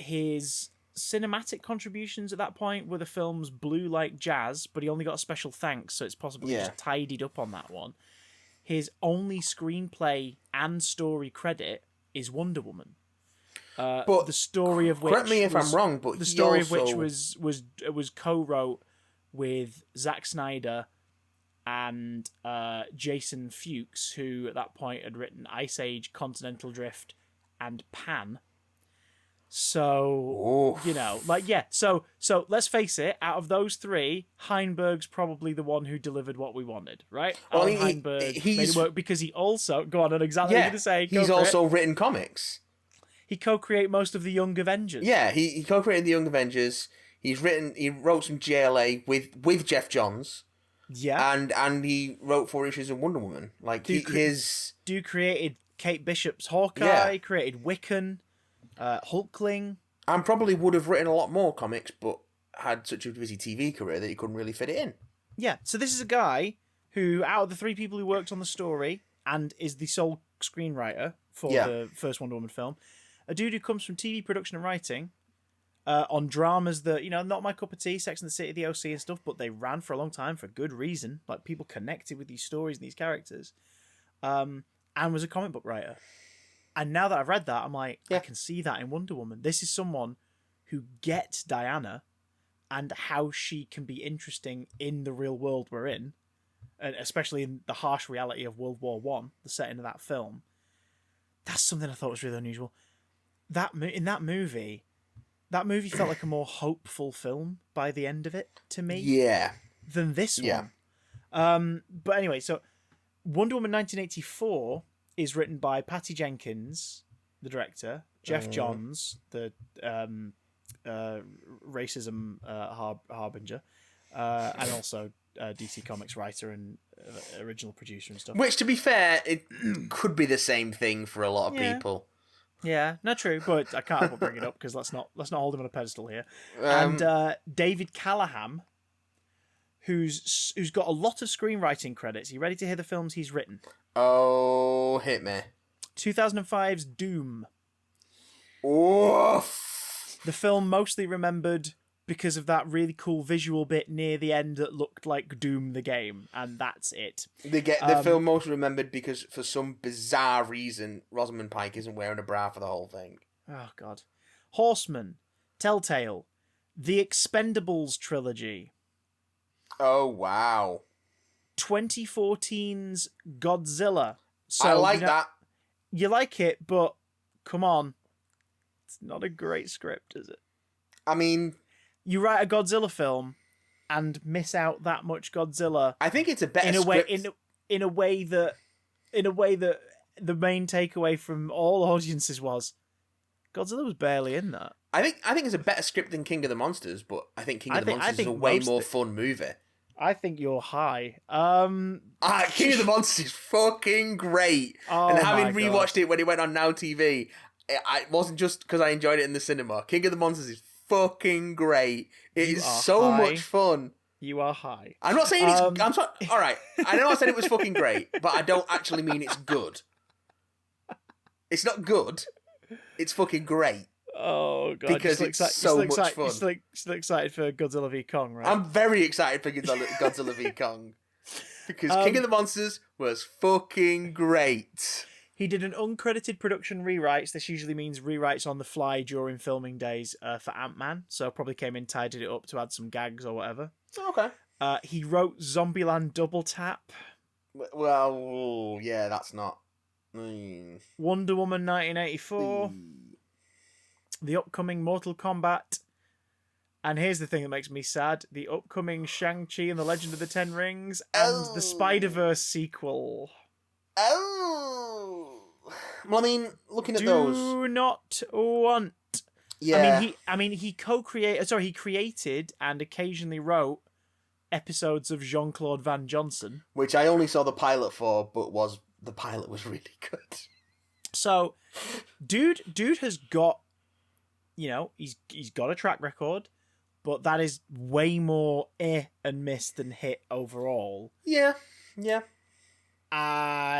His cinematic contributions at that point were the film's Blue Like Jazz, but he only got a special thanks, so it's possibly just tidied up on that one. His only screenplay and story credit is Wonder Woman. But the story of which, correct me if I'm wrong, but the story also... of which was co-wrote with Zack Snyder and Jason Fuchs, who at that point had written Ice Age, Continental Drift, and Pan. So, you know, like, yeah. So let's face it. Out of those three, Heinberg's probably the one who delivered what we wanted, right? Well, Heinberg made it work because he also... Go on, exactly what you're going to say. He's also written comics. He co-created most of the Young Avengers. Yeah, he co-created the Young Avengers. He wrote some JLA with Jeff Johns. Yeah. And he wrote 4 issues of Wonder Woman. Like, Dude created Kate Bishop's Hawkeye, created Wiccan, Hulkling. And probably would have written a lot more comics, but had such a busy TV career that he couldn't really fit it in. Yeah, so this is a guy who, out of the 3 people who worked on the story, and is the sole screenwriter for the first Wonder Woman film, a dude who comes from TV production and writing, on dramas that, you know, not my cup of tea, Sex and the City, The OC and stuff, but they ran for a long time for good reason. Like, people connected with these stories and these characters. And was a comic book writer. And now that I've read that, I'm like, I can see that in Wonder Woman. This is someone who gets Diana and how she can be interesting in the real world we're in, and especially in the harsh reality of World War I, the setting of that film. That's something I thought was really unusual. In that movie felt like a more hopeful film by the end of it to me. Yeah. Than this one. But anyway, so Wonder Woman 1984 is written by Patty Jenkins, the director, Jeff Johns, the racism harbinger, and also DC Comics writer and original producer and stuff. Which, to be fair, it could be the same thing for a lot of people. Yeah, not true, but I can't help but bring it up because let's not hold him on a pedestal here. And David Callahan, who's got a lot of screenwriting credits. Are you ready to hear the films he's written? Oh, hit me. 2005's Doom. Oof. The film mostly remembered because of that really cool visual bit near the end that looked like Doom the game, and that's it. The film most remembered because, for some bizarre reason, Rosamund Pike isn't wearing a bra for the whole thing. Oh, God. Horseman, Telltale, The Expendables trilogy. Oh, wow. 2014's Godzilla. So, I like that. You like it, but come on. It's not a great script, is it? I mean... You write a Godzilla film and miss out that much Godzilla. I think it's a better script. In a way that the main takeaway from all audiences was Godzilla was barely in that. I think it's a better script than King of the Monsters, but I think King of the Monsters is a way more fun movie. I think you're high. King of the Monsters is fucking great. And having rewatched it when it went on Now TV, it wasn't just because I enjoyed it in the cinema. King of the Monsters is fucking great. It is so much fun. You are high. I'm not saying it's... all right. I know I said it was fucking great, but I don't actually mean it's good. It's not good. It's fucking great. Oh, God. Because it's so much fun. You're still excited for Godzilla v. Kong, right? I'm very excited for Godzilla v. Kong. Because King of the Monsters was fucking great. He did an uncredited production rewrites. This usually means rewrites on the fly during filming days for Ant-Man. So probably came in, tidied it up to add some gags or whatever. Okay. He wrote Zombieland Double Tap. Well, yeah, that's not... Wonder Woman 1984. The upcoming Mortal Kombat. And here's the thing that makes me sad. The upcoming Shang-Chi and the Legend of the Ten Rings. And the Spider-Verse sequel. Oh. Well, I mean, looking at those... Do not want... Yeah. He created and occasionally wrote episodes of Jean-Claude Van Johnson. Which I only saw the pilot for, but the pilot was really good. So, dude has got, you know, he's got a track record, but that is way more and miss than hit overall. Yeah.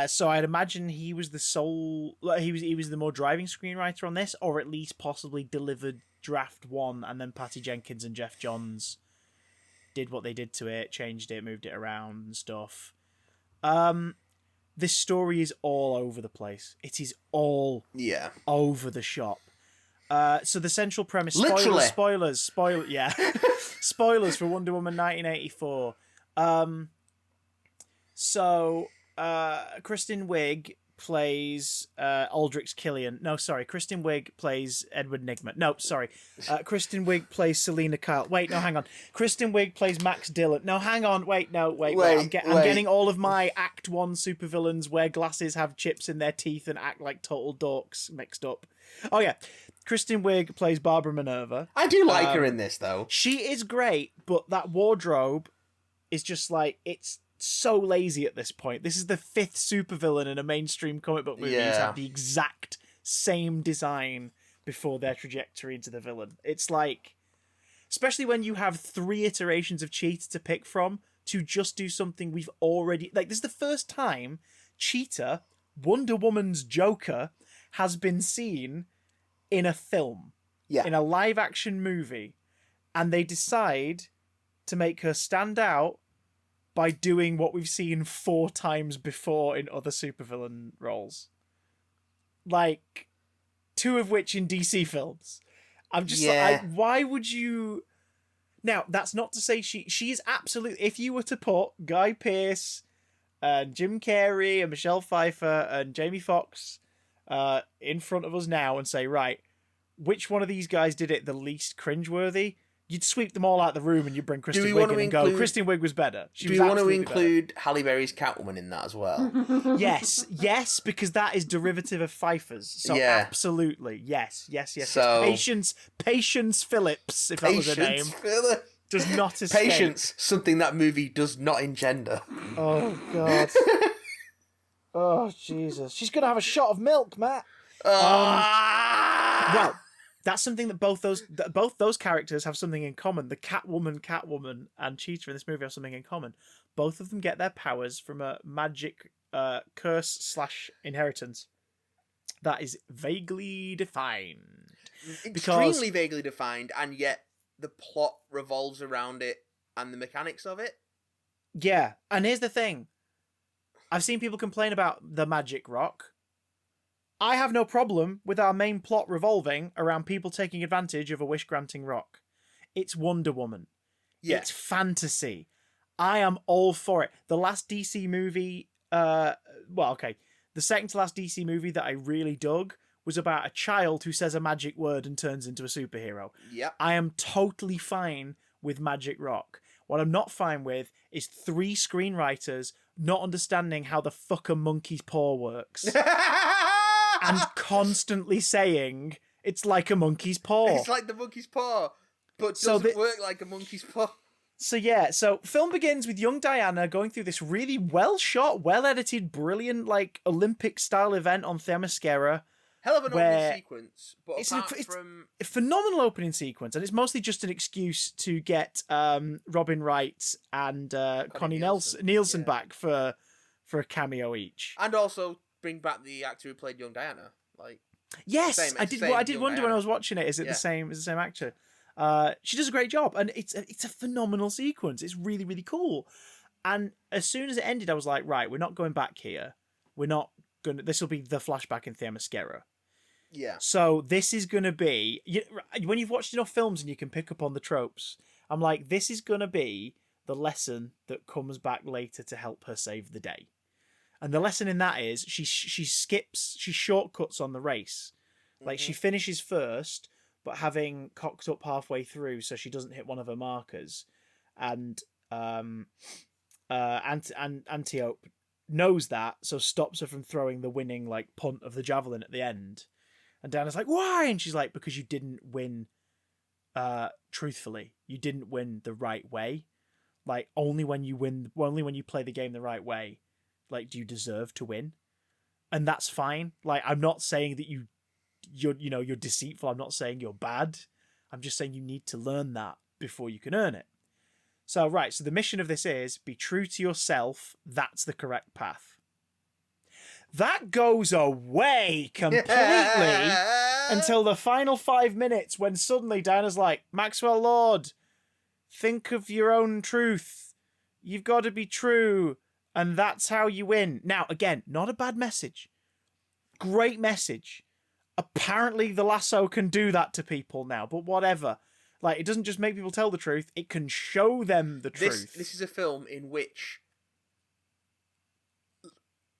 So I'd imagine he was the sole, he was the more driving screenwriter on this, or at least possibly delivered draft one, and then Patty Jenkins and Jeff Johns did what they did to it, changed it, moved it around and stuff. This story is all over the place. It is all over the shop. So the central premise... Spoilers, yeah. Spoilers for Wonder Woman 1984. So Kristen Wiig plays Aldrich Killian. No, sorry. Kristen Wiig plays Edward Nygma. No, sorry. Kristen Wiig plays Selena Kyle. Wait, no, hang on. Kristen Wiig plays Max Dillon. No, hang on. Wait. I'm getting all of my Act 1 supervillains wear glasses, have chips in their teeth, and act like total dorks mixed up. Oh, yeah. Kristen Wiig plays Barbara Minerva. I do like her in this, though. She is great, but that wardrobe is just like... It's so lazy at this point. This is the 5th supervillain in a mainstream comic book movie who's had the exact same design before their trajectory into the villain. It's like, especially when you have 3 iterations of Cheetah to pick from, to just do something we've already... Like, this is the first time Cheetah, Wonder Woman's Joker, has been seen in a film. Yeah. In a live-action movie. And they decide to make her stand out by doing what we've seen 4 times before in other supervillain roles. Like, 2 of which in DC films. I'm just like, why would you... Now, that's not to say she is absolutely... If you were to put Guy Pearce and Jim Carrey and Michelle Pfeiffer and Jamie Foxx in front of us now and say, right, which one of these guys did it the least cringeworthy? You'd sweep them all out of the room and you'd bring Kristen Wiig in and go, Kristen Wiig was better. Do we want to include Halle Berry's Catwoman in that as well? Yes, because that is derivative of Pfeiffer's. So absolutely, yes. So, Patience Phillips, if that was her name, does not escape. Patience, something that movie does not engender. Oh, God. Oh, Jesus. She's going to have a shot of milk, Matt. Well... That's something that both those characters have something in common. The Catwoman, and Cheetah in this movie have something in common. Both of them get their powers from a magic curse/inheritance that is vaguely defined. Extremely vaguely defined, and yet the plot revolves around it and the mechanics of it. Yeah, and here's the thing. I've seen people complain about the magic rock. I have no problem with our main plot revolving around people taking advantage of a wish-granting rock. It's Wonder Woman. Yeah. It's fantasy. I am all for it. The last DC movie... the second to last DC movie that I really dug was about a child who says a magic word and turns into a superhero. Yep. I am totally fine with Magic Rock. What I'm not fine with is 3 screenwriters not understanding how the fuck a monkey's paw works. And constantly saying, it's like a monkey's paw. It's like the monkey's paw, but doesn't work like a monkey's paw. So film begins with young Diana going through this really well-shot, well-edited, brilliant, like, Olympic-style event on Themyscira. Hell of an opening sequence, but it's a phenomenal opening sequence, and it's mostly just an excuse to get Robin Wright and Connie Nielsen back for a cameo each. And also... bring back the actor who played young Diana. Yes, I did wonder when I was watching it. Is it the same actor? She does a great job, and it's a phenomenal sequence. It's really, really cool. And as soon as it ended, I was like, right, we're not going back here. We're not going to... This will be the flashback in Themyscira. Yeah. So this is going to be... when you've watched enough films and you can pick up on the tropes, I'm like, this is going to be the lesson that comes back later to help her save the day. And the lesson in that is she shortcuts on the race. Like, she finishes first, but having cocked up halfway through so she doesn't hit one of her markers. And Antiope knows that, so stops her from throwing the winning, like, punt of the javelin at the end. And Diana's like, why? And she's like, because you didn't win truthfully. You didn't win the right way. Like, only when you play the game the right way, like, do you deserve to win? And that's fine. Like, I'm not saying that you're deceitful. I'm not saying you're bad. I'm just saying you need to learn that before you can earn it. So, right. So the mission of this is be true to yourself. That's the correct path. That goes away completely until the final 5 minutes when suddenly Diana's like, Maxwell Lord, think of your own truth. You've got to be true. And that's how you win. Now, again, not a bad message. Great message. Apparently the lasso can do that to people now, but whatever. Like, it doesn't just make people tell the truth, it can show them the truth. This is a film in which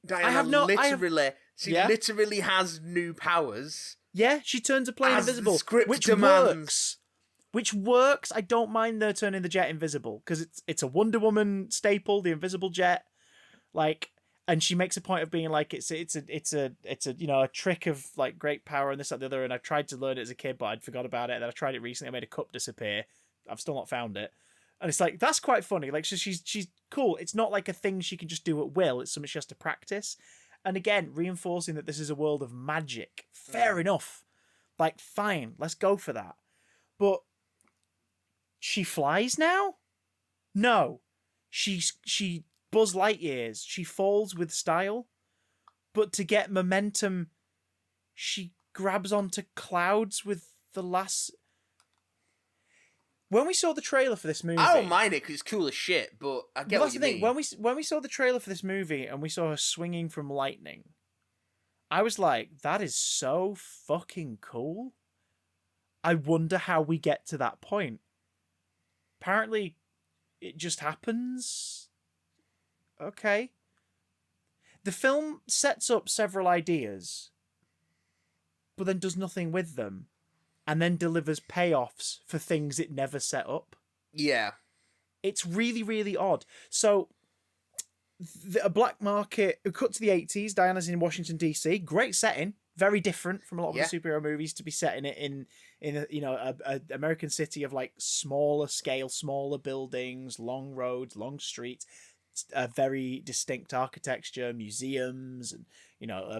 Diana literally has new powers. Yeah, she turns a plane invisible, which demands. Works. Which works. I don't mind her turning the jet invisible, because it's a Wonder Woman staple, the invisible jet. Like, and she makes a point of being like, it's a a trick of like great power and this, that, the other. And I tried to learn it as a kid, but I'd forgot about it. And then I tried it recently. I made a cup disappear. I've still not found it. And it's like, that's quite funny. Like, so she's cool. It's not like a thing she can just do at will. It's something she has to practice. And again, reinforcing that this is a world of magic. Fair enough. Like, fine, let's go for that. But she flies now? No. She Buzz Lightyears. She falls with style. But to get momentum, she grabs onto clouds with the last... When we saw the trailer for this movie... I don't mind it because it's cool as shit, but I get what you mean. When we saw the trailer for this movie and we saw her swinging from lightning, I was like, that is so fucking cool. I wonder how we get to that point. Apparently, it just happens. Okay. The film sets up several ideas, but then does nothing with them. And then delivers payoffs for things it never set up. Yeah. It's really, really odd. So, a black market, cut to the 80s, Diana's in Washington, D.C. Great setting. Very different from a lot of the superhero movies to be set in it in a American city of like smaller scale, smaller buildings, long roads, long streets, very distinct architecture, museums, and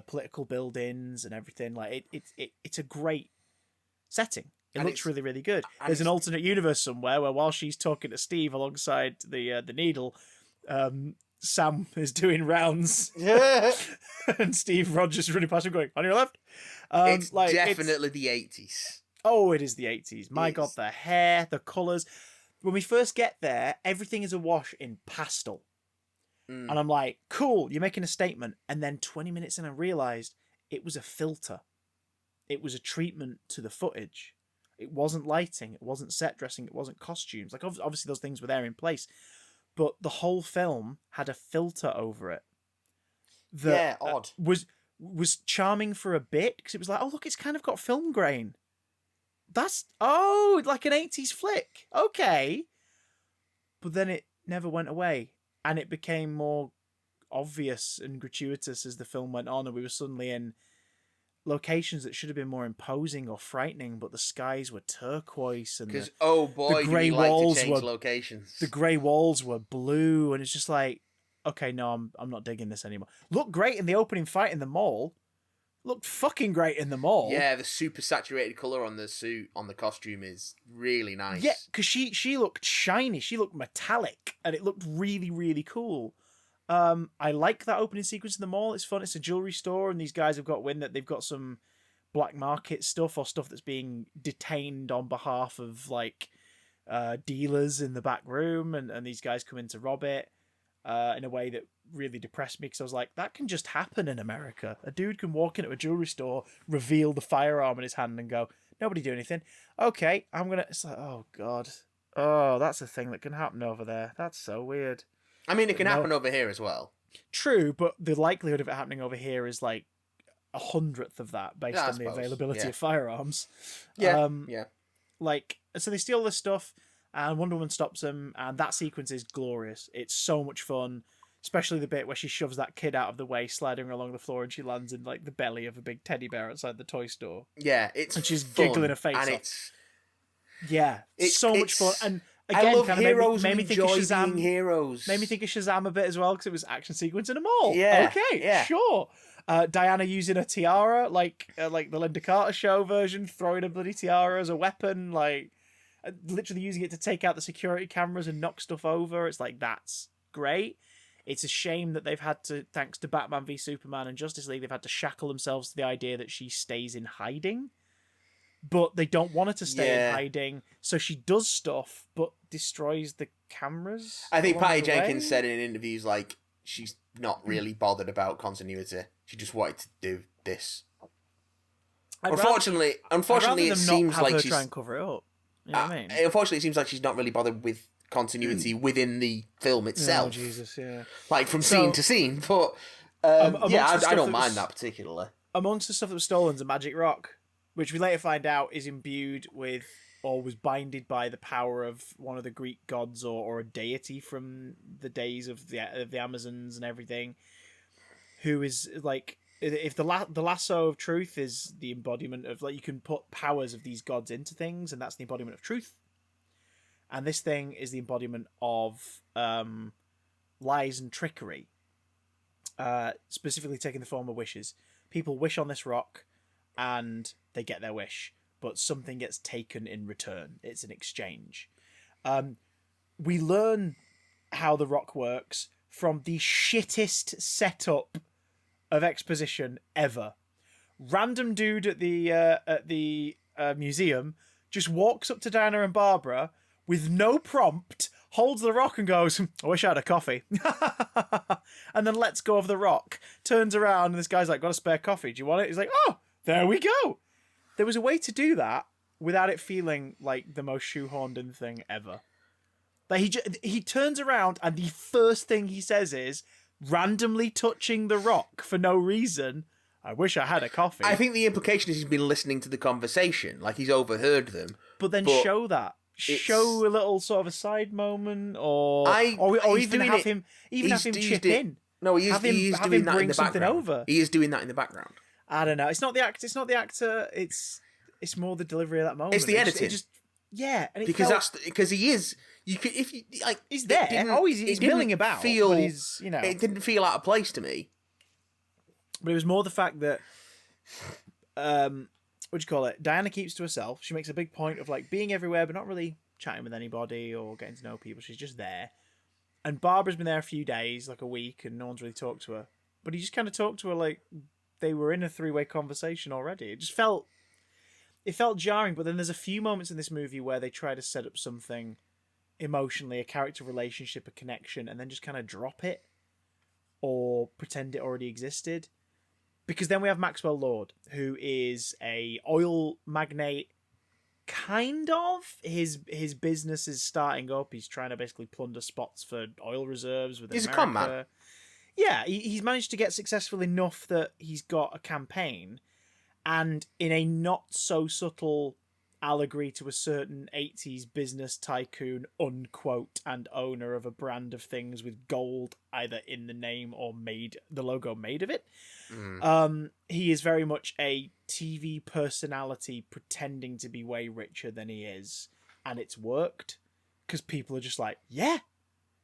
political buildings and everything. Like it's a great setting. It looks really, really good. There's an alternate universe somewhere where while she's talking to Steve alongside the Needle, Sam is doing rounds. Yeah. And Steve Rogers running past him going, on your left. It's definitely the 80s. Oh, it is the 80s. My God, the hair, the colours. When we first get there, everything is awash in pastel. And I'm like, cool, you're making a statement. And then 20 minutes in, I realised it was a filter. It was a treatment to the footage. It wasn't lighting. It wasn't set dressing. It wasn't costumes. Like, obviously those things were there in place. But the whole film had a filter over it. That, odd. Was charming for a bit, because it was like, oh, look, it's kind of got film grain. That's, like an 80s flick. Okay. But then it never went away. And it became more obvious and gratuitous as the film went on. And we were suddenly in locations that should have been more imposing or frightening, but the skies were turquoise, and the grey walls were locations. The grey walls were blue, and it's just like, okay, no, I'm not digging this anymore. Looked great in the opening fight in the mall. Looked fucking great in the mall. Yeah, the super saturated colour on the suit, on the costume is really nice. Yeah, because she looked shiny, she looked metallic, and it looked really, really cool. I like that opening sequence in the mall. It's fun. It's a jewelry store, and these guys have got wind that they've got some black market stuff or stuff that's being detained on behalf of like dealers in the back room, and these guys come in to rob it in a way that really depressed me, because I was like, that can just happen in America. A dude can walk into a jewelry store, reveal the firearm in his hand, and go, nobody do anything. Okay, it's like, oh god, that's a thing that can happen over there. That's so weird. I mean, it can happen over here as well. True, but the likelihood of it happening over here is like 100th of that based on the availability of firearms. Yeah, Like, so they steal this stuff, and Wonder Woman stops them, and that sequence is glorious. It's so much fun, especially the bit where she shoves that kid out of the way, sliding along the floor, and she lands in like the belly of a big teddy bear outside the toy store. Yeah, and she's giggling her face off. It's so much fun. And again, I love kind heroes made me think of Shazam. Being heroes. Made me think of Shazam a bit as well, because it was action sequence in a mall. Yeah, okay, sure. Diana using a tiara, like the Linda Carter show version, throwing a bloody tiara as a weapon, like literally using it to take out the security cameras and knock stuff over. It's like, that's great. It's a shame that they've had to, thanks to Batman v Superman and Justice League, they've had to shackle themselves to the idea that she stays in hiding. but they don't want her to stay in hiding, so she does stuff, but destroys the cameras. I think Patty Jenkins said in interviews, like, she's not really bothered about continuity. She just wanted to do this. Unfortunately, it seems like she's try and cover it up. You know what I mean? Unfortunately, it seems like she's not really bothered with continuity within the film itself. Oh Jesus, yeah. Like from scene to scene, but I don't mind that particularly. Amongst the stuff that was stolen is a magic rock, which we later find out is imbued with or was binded by the power of one of the Greek gods or a deity from the days of the Amazons and everything, who is like, if the lasso of truth is the embodiment of, like, you can put powers of these gods into things, and that's the embodiment of truth. And this thing is the embodiment of lies and trickery, specifically taking the form of wishes. People wish on this rock, and they get their wish, but something gets taken in return. It's an exchange. We learn how the rock works from the shittest setup of exposition ever. Random dude at the museum just walks up to Diana and Barbara with no prompt, holds the rock and goes, I wish I had a coffee. And then lets go of the rock, turns around, and this guy's like, got a spare coffee, do you want it? He's like, oh, there we go. There was a way to do that without it feeling like the most shoehorned in thing ever. Like he turns around and the first thing he says is, randomly touching the rock for no reason, I wish I had a coffee. I think the implication is he's been listening to the conversation, like he's overheard them. But then show that. Show a little sort of a side moment, or even have him chip in. No, he is doing that in the background. Over. He is doing that in the background. I don't know. It's not the actor. It's more the delivery of that moment. It's the editing. And because he is. You could he's there. He's milling about. But he's, it didn't feel out of place to me. But it was more the fact that what do you call it? Diana keeps to herself. She makes a big point of like being everywhere, but not really chatting with anybody or getting to know people. She's just there. And Barbara's been there a few days, like a week, and no one's really talked to her. But he just kind of talked to her like they were in a three-way conversation already. It felt jarring. But then there's a few moments in this movie where they try to set up something emotionally, a character relationship, a connection, and then just kind of drop it or pretend it already existed. Because then we have Maxwell Lord, who is a oil magnate, kind of. His business is starting up. He's trying to basically plunder spots for oil reserves within America. He's a con man. Yeah, he's managed to get successful enough that he's got a campaign, and in a not so subtle allegory to a certain 80s business tycoon, unquote, and owner of a brand of things with gold either in the name or the logo made of it. He is very much a TV personality pretending to be way richer than he is, and it's worked because people are just like, yeah,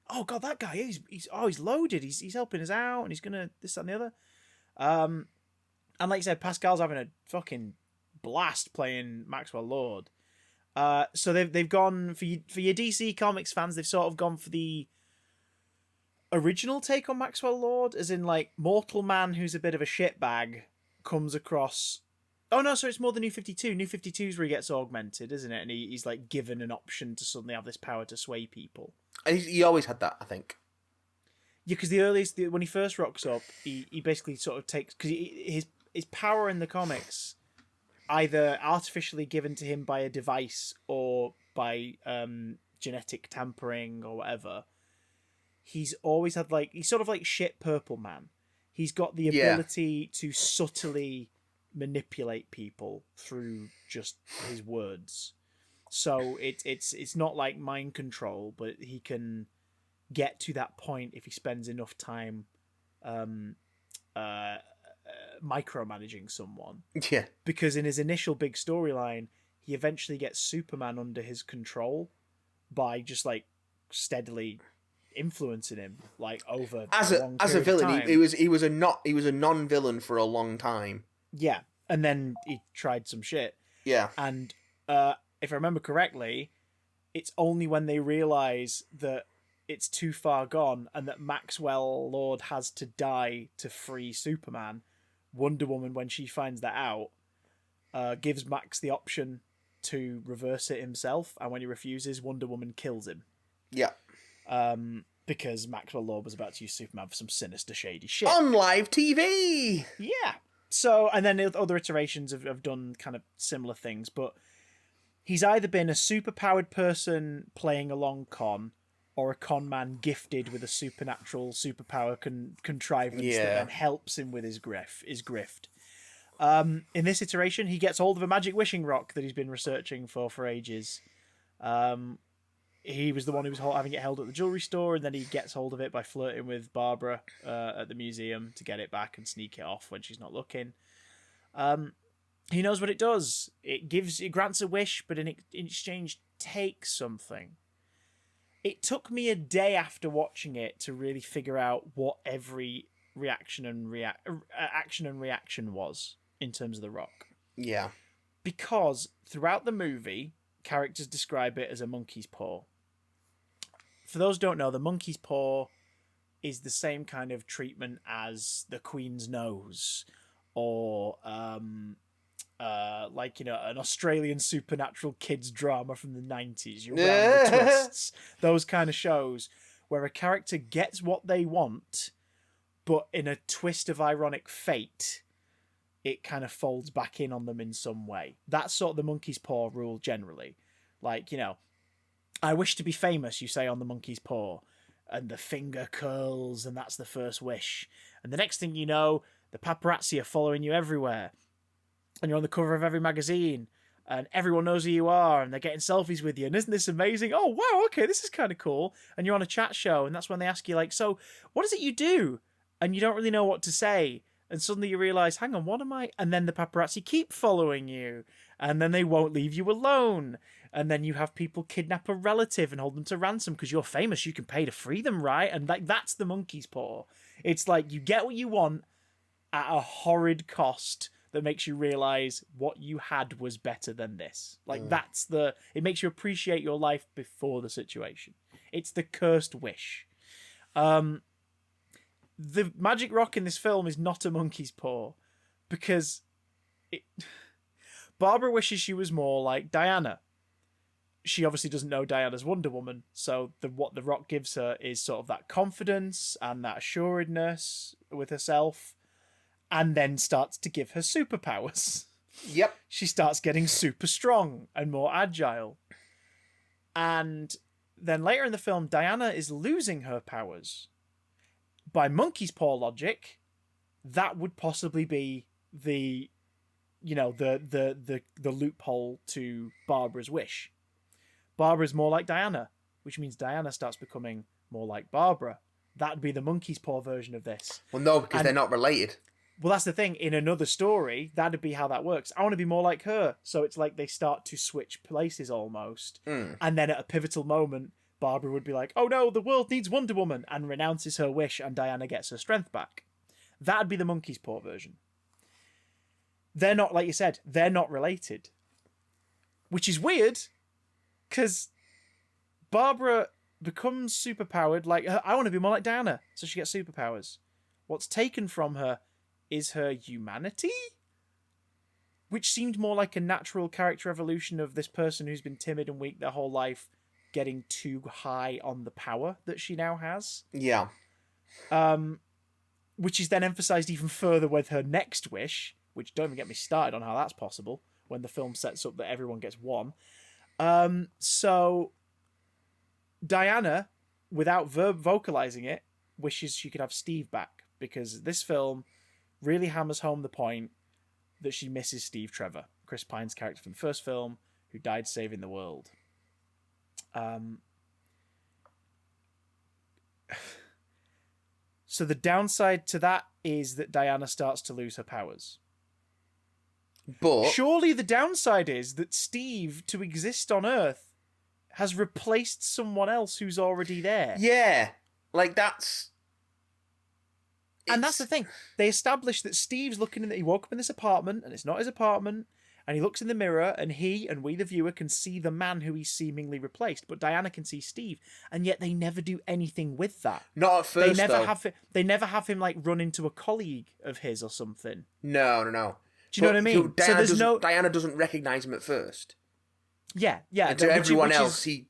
oh god, that guy, he's loaded, he's helping us out, and he's gonna this, that, and the other. And like you said, Pascal's having a fucking blast playing Maxwell Lord. So they've gone for your DC Comics fans. They've sort of gone for the original take on Maxwell Lord, as in like mortal man who's a bit of a shitbag comes across. Oh no, sorry, it's more the New 52. New 52 is where he gets augmented, isn't it? And he's like given an option to suddenly have this power to sway people. He always had that, I think. Yeah, because the earliest when he first rocks up, he basically sort of takes, because his power in the comics, either artificially given to him by a device or by genetic tampering or whatever, he's always had he's sort of like shit Purple Man. He's got the ability to subtly manipulate people through just his words. So it's not like mind control, but he can get to that point if he spends enough time micromanaging someone. Yeah. Because in his initial big storyline, he eventually gets Superman under his control by just steadily influencing him over as a villain. He was a non-villain for a long time. Yeah, and then he tried some shit. Yeah. And if I remember correctly, it's only when they realize that it's too far gone and that Maxwell Lord has to die to free Superman, Wonder Woman, when she finds that out, gives Max the option to reverse it himself, and when he refuses, Wonder Woman kills him. Yeah. Because Maxwell Lord was about to use Superman for some sinister, shady shit. On live TV! Yeah. So, and then other iterations have done kind of similar things, but he's either been a superpowered person playing a long con, or a con man gifted with a supernatural superpower contrivance that then helps him with his grift. In this iteration, he gets hold of a magic wishing rock that he's been researching for ages. He was the one who was having it held at the jewelry store, and then he gets hold of it by flirting with Barbara at the museum to get it back and sneak it off when she's not looking. He knows what it does. It grants a wish, but in exchange takes something. It took me a day after watching it to really figure out what every action and reaction was in terms of the Rock. Yeah. Because throughout the movie, characters describe it as a monkey's paw. For those who don't know, the monkey's paw is the same kind of treatment as the Queen's nose, or an Australian supernatural kids drama from the 90s. You remember the twists, those kind of shows where a character gets what they want, but in a twist of ironic fate, it kind of folds back in on them in some way. That's sort of the monkey's paw rule generally. Like, I wish to be famous, you say on the monkey's paw, and the finger curls, and that's the first wish. And the next thing you know, the paparazzi are following you everywhere, and you're on the cover of every magazine, and everyone knows who you are, and they're getting selfies with you. And isn't this amazing? Oh, wow, okay, this is kind of cool. And you're on a chat show, and that's when they ask you, like, so what is it you do? And you don't really know what to say. And suddenly you realise, hang on, what am I? And then the paparazzi keep following you. And then they won't leave you alone. And then you have people kidnap a relative and hold them to ransom because you're famous. You can pay to free them, right? And that's the monkey's paw. It's like you get what you want at a horrid cost that makes you realise what you had was better than this. Like it makes you appreciate your life before the situation. It's the cursed wish. The magic rock in this film is not a monkey's paw because Barbara wishes she was more like Diana. She obviously doesn't know Diana's Wonder Woman, so what the rock gives her is sort of that confidence and that assuredness with herself, and then starts to give her superpowers. Yep. She starts getting super strong and more agile. And then later in the film, Diana is losing her powers. By monkey's paw logic, that would possibly be the loophole to Barbara's wish. Barbara's more like Diana, which means Diana starts becoming more like Barbara. That'd be the monkey's paw version of this. Well, no, because they're not related. Well, that's the thing. In another story, that'd be how that works. I want to be more like her. So it's like they start to switch places almost. And then at a pivotal moment, Barbara would be like, oh no, the world needs Wonder Woman, and renounces her wish, and Diana gets her strength back. That'd be the monkey's paw version. They're not, like you said, they're not related. Which is weird, because Barbara becomes superpowered, like, I want to be more like Diana, so she gets superpowers. What's taken from her is her humanity? Which seemed more like a natural character evolution of this person who's been timid and weak their whole life, getting too high on the power that she now has. Yeah. Which is then emphasized even further with her next wish, which don't even get me started on how that's possible when the film sets up that everyone gets one. So Diana, without vocalizing it, wishes she could have Steve back, because this film really hammers home the point that she misses Steve Trevor, Chris Pine's character from the first film, who died saving the world. So the downside to that is that Diana starts to lose her powers. But surely the downside is that Steve, to exist on Earth, has replaced someone else who's already there. Yeah, like that's... And that's the thing. They establish that Steve's looking in... He woke up in this apartment, and it's not his apartment, and he looks in the mirror, and he, and we the viewer, can see the man who he's seemingly replaced, but Diana can see Steve, and yet they never do anything with that. Not at first, they never have him like run into a colleague of his or something. No. Do you know what I mean? So there's no Diana doesn't recognize him at first. Yeah. And to everyone else, he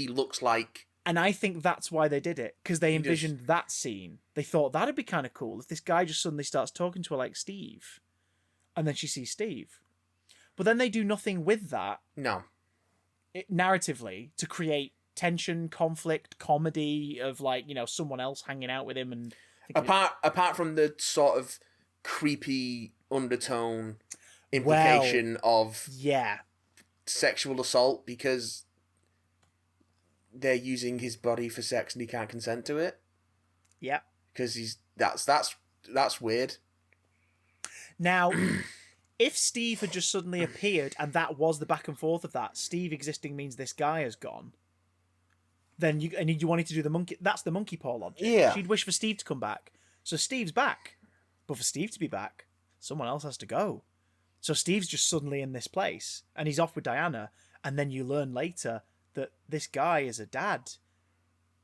looks like. And I think that's why they did it, because they envisioned that scene. They thought that'd be kind of cool if this guy just suddenly starts talking to her like Steve, and then she sees Steve. But then they do nothing with that. No. Narratively, to create tension, conflict, comedy of someone else hanging out with him and apart from the sort of creepy undertone implication of sexual assault, because they're using his body for sex and he can't consent to it. Yeah. Because that's weird. Now, if Steve had just suddenly appeared and that was the back and forth of that, Steve existing means this guy has gone, then you wanted to do the monkey, that's the monkey paw logic. Yeah. She'd wish for Steve to come back. So Steve's back. But for Steve to be back, someone else has to go. So Steve's just suddenly in this place and he's off with Diana, and then you learn later that this guy is a dad.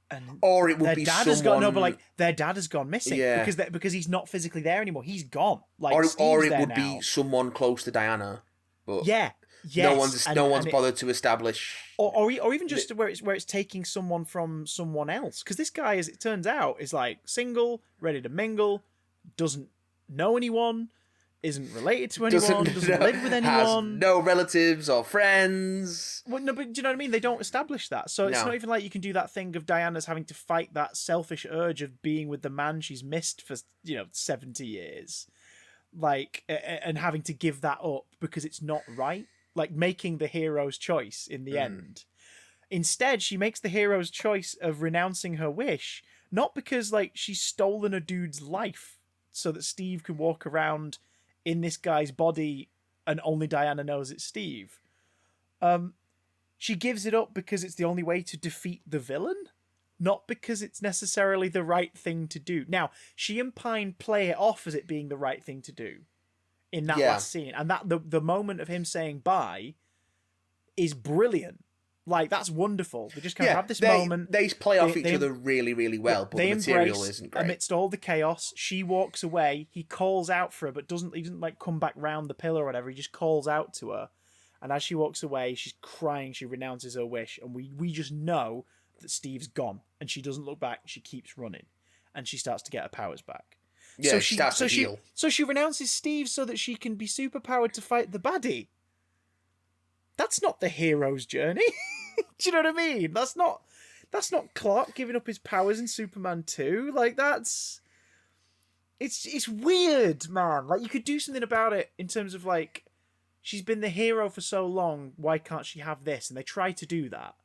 And or it would be someone... their dad has gone missing because he's not physically there anymore. He's gone. Or it would be someone close to Diana. But no one's bothered to establish. Or even just where it's taking someone from someone else. Because this guy, as it turns out, is single, ready to mingle, doesn't know anyone, isn't related to anyone, doesn't live with anyone, has no relatives or friends. Well, no, but do you know what I mean? They don't establish that, so it's not even like you can do that thing of Diana's having to fight that selfish urge of being with the man she's missed for 70 years, and having to give that up because it's not right. Making the hero's choice in the end. Instead, she makes the hero's choice of renouncing her wish, not because she's stolen a dude's life so that Steve can walk around in this guy's body and only Diana knows it's Steve. She gives it up because it's the only way to defeat the villain, not because it's necessarily the right thing to do. Now, she and Pine play it off as it being the right thing to do in that last scene. And that the moment of him saying bye is brilliant. That's wonderful. They just kind of have this moment. They play off each other really, really well, but the material isn't great. Amidst all the chaos, she walks away. He calls out for her, but doesn't come back round the pillar or whatever. He just calls out to her. And as she walks away, she's crying. She renounces her wish. And we just know that Steve's gone. And she doesn't look back. She keeps running. And she starts to get her powers back. Yeah, so she starts to heal. So she renounces Steve so that she can be superpowered to fight the baddie. That's not the hero's journey. Do you know what I mean? That's not Clark giving up his powers in Superman 2. It's weird, man. You could do something about it in terms of she's been the hero for so long, why can't she have this? And they try to do that.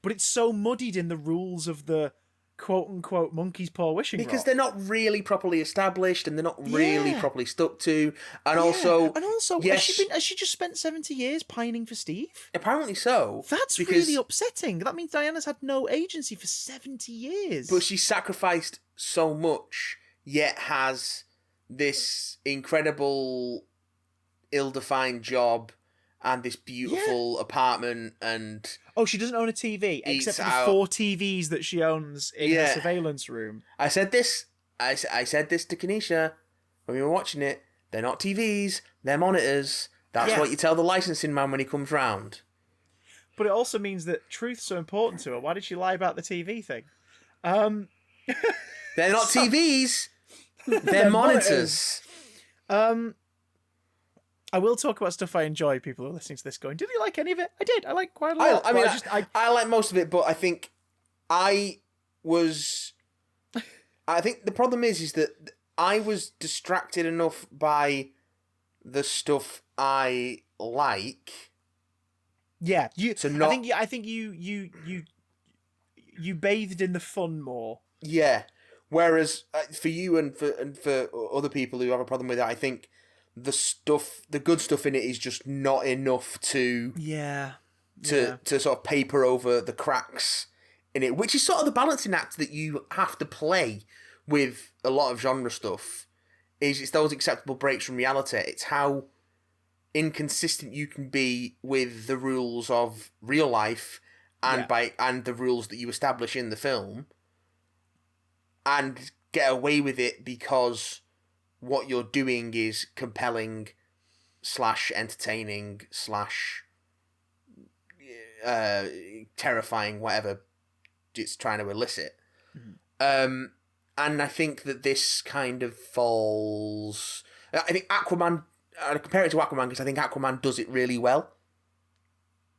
But it's so muddied in the rules of the quote-unquote monkey's paw wishing because rock. They're not really properly established and they're not really properly stuck to. And also has she just spent 70 years pining for Steve? Apparently so. That's really upsetting. That means Diana's had no agency for 70 years. But she sacrificed so much, yet has this incredible ill-defined job and this beautiful apartment, and she doesn't own a TV except for the 4 TVs that she owns in her surveillance room. I said this to Kanisha when we were watching it. They're not TVs, they're monitors. That's what you tell the licensing man when he comes round. But it also means that truth's so important to her. Why did she lie about the TV thing? They're not TVs, they're monitors. I will talk about stuff I enjoy. People who are listening to this going, did you like any of it? I did. I like quite a lot. I like most of it, but I think I think the problem is that I was distracted enough by the stuff I like. Yeah, I think you bathed in the fun more. Yeah, whereas for you and for other people who have a problem with it, I think the good stuff in it is just not enough to sort of paper over the cracks in it, which is sort of the balancing act that you have to play with a lot of genre stuff. It's those acceptable breaks from reality. It's how inconsistent you can be with the rules of real life and the rules that you establish in the film, and get away with it because what you're doing is compelling / entertaining / terrifying, whatever it's trying to elicit. And I think that this kind of falls... I think Aquaman... I compare it to Aquaman because I think Aquaman does it really well.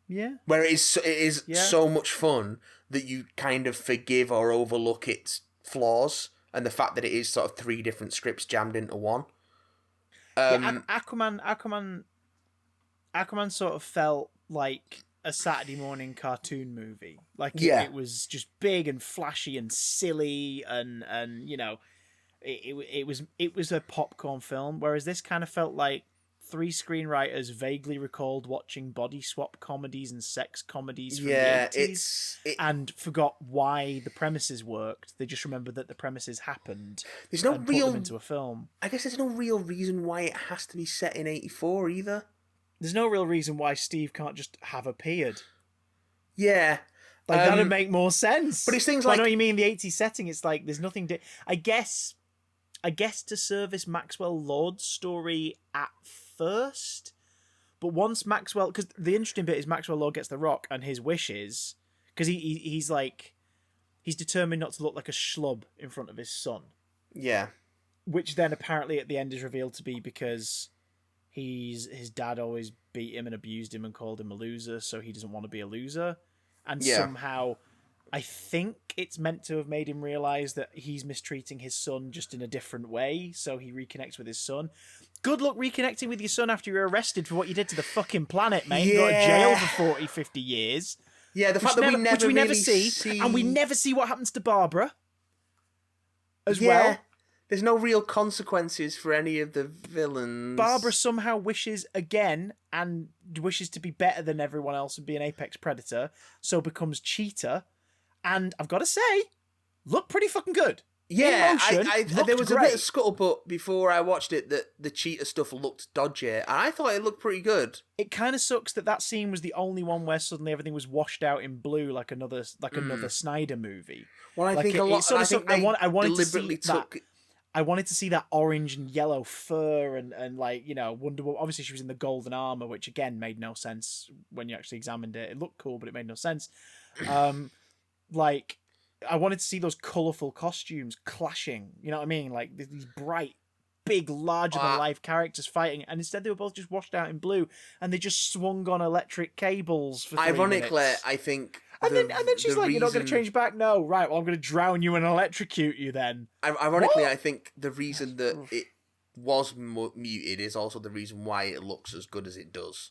Yeah. Where it is so much fun that you kind of forgive or overlook its flaws and the fact that it is sort of 3 different scripts jammed into one. Aquaman sort of felt like a Saturday morning cartoon movie. Like it was just big and flashy and silly and you know, it was a popcorn film. Whereas this kind of felt like 3 screenwriters vaguely recalled watching body swap comedies and sex comedies from the 80s and forgot why the premises worked. They just remembered that the premises happened. There's no and real put them into a film. I guess there's no real reason why it has to be set in 84 either. There's no real reason why Steve can't just have appeared. Yeah. Like, that'd make more sense. But it's things like... like... I know you mean the 80s setting, it's like, there's nothing... I guess to service Maxwell Lord's story at first, but once Maxwell... Because the interesting bit is Maxwell Lord gets the rock and his wishes... Because he's like... He's determined not to look like a schlub in front of his son. Yeah. Which then apparently at the end is revealed to be because... His dad always beat him and abused him and called him a loser, so he doesn't want to be a loser. And somehow, I think it's meant to have made him realise that he's mistreating his son just in a different way, so he reconnects with his son. Good luck reconnecting with your son after you're arrested for what you did to the fucking planet, mate. You go to jail for 40, 50 years. Yeah, the fact that we never see, and we never see what happens to Barbara as well. There's no real consequences for any of the villains. Barbara somehow wishes again and wishes to be better than everyone else and be an apex predator, so becomes Cheetah. And I've got to say, look pretty fucking good. Yeah, there was great. A bit of scuttlebutt before I watched it that the Cheetah stuff looked dodgy, and I thought it looked pretty good. It kind of sucks that scene was the only one where suddenly everything was washed out in blue like another Snyder movie. Well, I think I wanted to see that. I wanted to see that orange and yellow fur and like, you know, Wonder Woman. Obviously, she was in the golden armor, which again made no sense when you actually examined it. It looked cool, but it made no sense. Like, I wanted to see those colourful costumes clashing. You know what I mean? Like these bright, big, larger-than-life characters fighting, and instead they were both just washed out in blue, and they just swung on electric cables for 3 Ironically, minutes. I think... And then she's like, "You're not going to change back?" No, right, well, I'm going to drown you and electrocute you then. Ironically, what? I think the reason that it was muted is also the reason why it looks as good as it does.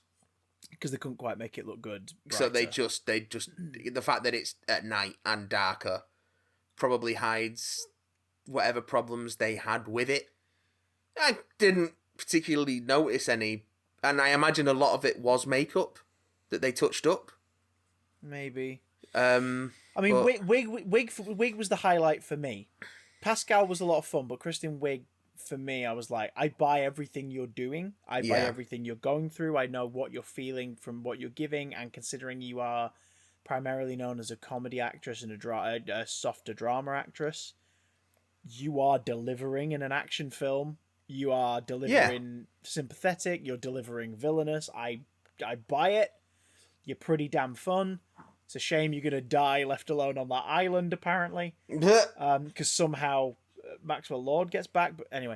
Because they couldn't quite make it look good. Brighter. So they just the fact that it's at night and darker probably hides whatever problems they had with it. I didn't particularly notice any, and I imagine a lot of it was makeup that they touched up. Maybe. I mean, Wig was the highlight for me. Pascal was a lot of fun, but Kristen Wiig, for me, I was like, I buy everything you're doing. I buy everything you're going through. I know what you're feeling from what you're giving, and considering you are primarily known as a comedy actress and a softer drama actress, you are delivering in an action film. You are delivering sympathetic. You're delivering villainous. I buy it. You're pretty damn fun. It's a shame you're going to die left alone on that island, apparently. Because somehow Maxwell Lord gets back. But anyway.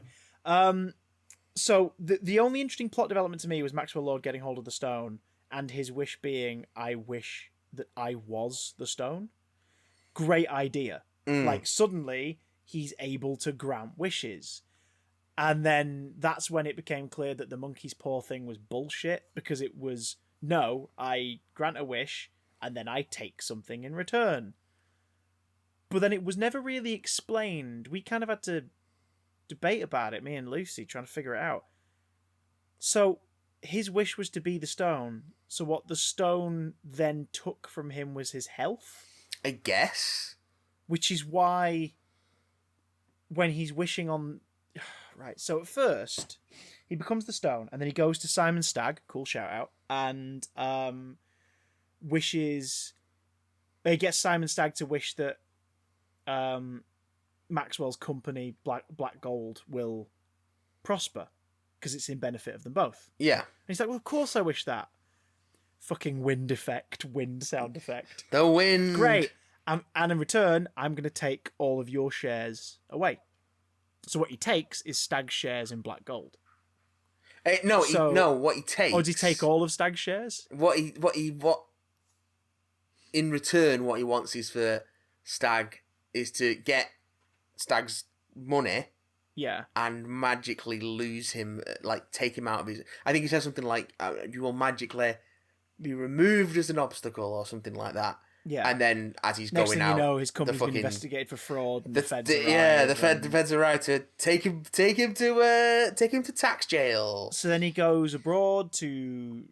So the only interesting plot development to me was Maxwell Lord getting hold of the stone and his wish being, I wish that I was the stone. Great idea. Like, suddenly, he's able to grant wishes. And then that's when it became clear that the monkey's paw thing was bullshit, because it was... No, I grant a wish, and then I take something in return. But then it was never really explained. We kind of had to debate about it, me and Lucy, trying to figure it out. So, his wish was to be the stone. So what the stone then took from him was his health? I guess. Which is why, when he's wishing on... Right, so at first... He becomes the stone, and then he goes to Simon Stagg, cool shout out, and wishes... He gets Simon Stagg to wish that Maxwell's company, Black Gold, will prosper because it's in benefit of them both. Yeah. And he's like, well, of course I wish that. Fucking wind sound effect. The wind. Great. And in return, I'm going to take all of your shares away. So what he takes is Stag's shares in Black Gold. What he takes. Or does he take all of Stag's shares? In return, what he wants is for Stag is to get Stag's money. Yeah. And magically lose him, like take him out of his. I think he says something like, "You will magically be removed as an obstacle," or something like that. Yeah. And then as he's Next going thing out, you know, his company's been investigated for fraud, and the feds. The feds arrive to take him to tax jail. So then he goes abroad to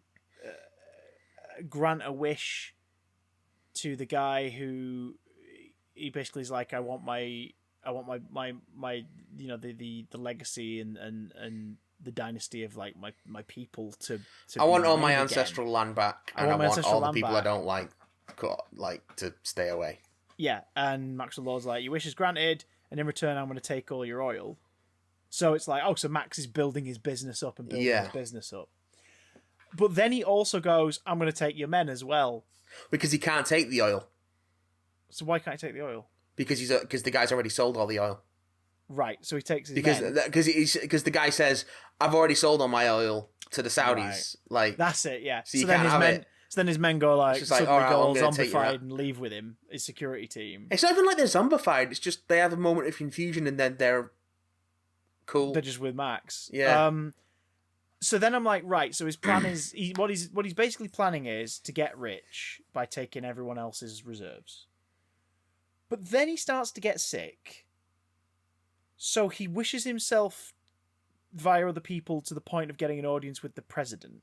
grant a wish to the guy who he basically is like, I want my the legacy and the dynasty of like my people to I want all my again. ancestral land back, and I want all the people I don't like to stay away. Yeah, and Maxwell Lord's like, your wish is granted, and in return I'm going to take all your oil. So it's like, so Max is building his business up But then he also goes, I'm going to take your men as well. Because he can't take the oil. So why can't he take the oil? Because the guy's already sold all the oil. Right, so he takes his men. Because the guy says, I've already sold all my oil to the Saudis. Right. Like that's it, yeah. So you can't have it. So then his men go suddenly all right, go all I'm gonna zombified and leave with him, his security team. It's not even like they're zombified. It's just they have a moment of confusion and then they're cool. They're just with Max. Yeah. So then I'm like, right. So his plan is what he's basically planning is to get rich by taking everyone else's reserves. But then he starts to get sick. So he wishes himself via other people to the point of getting an audience with the president.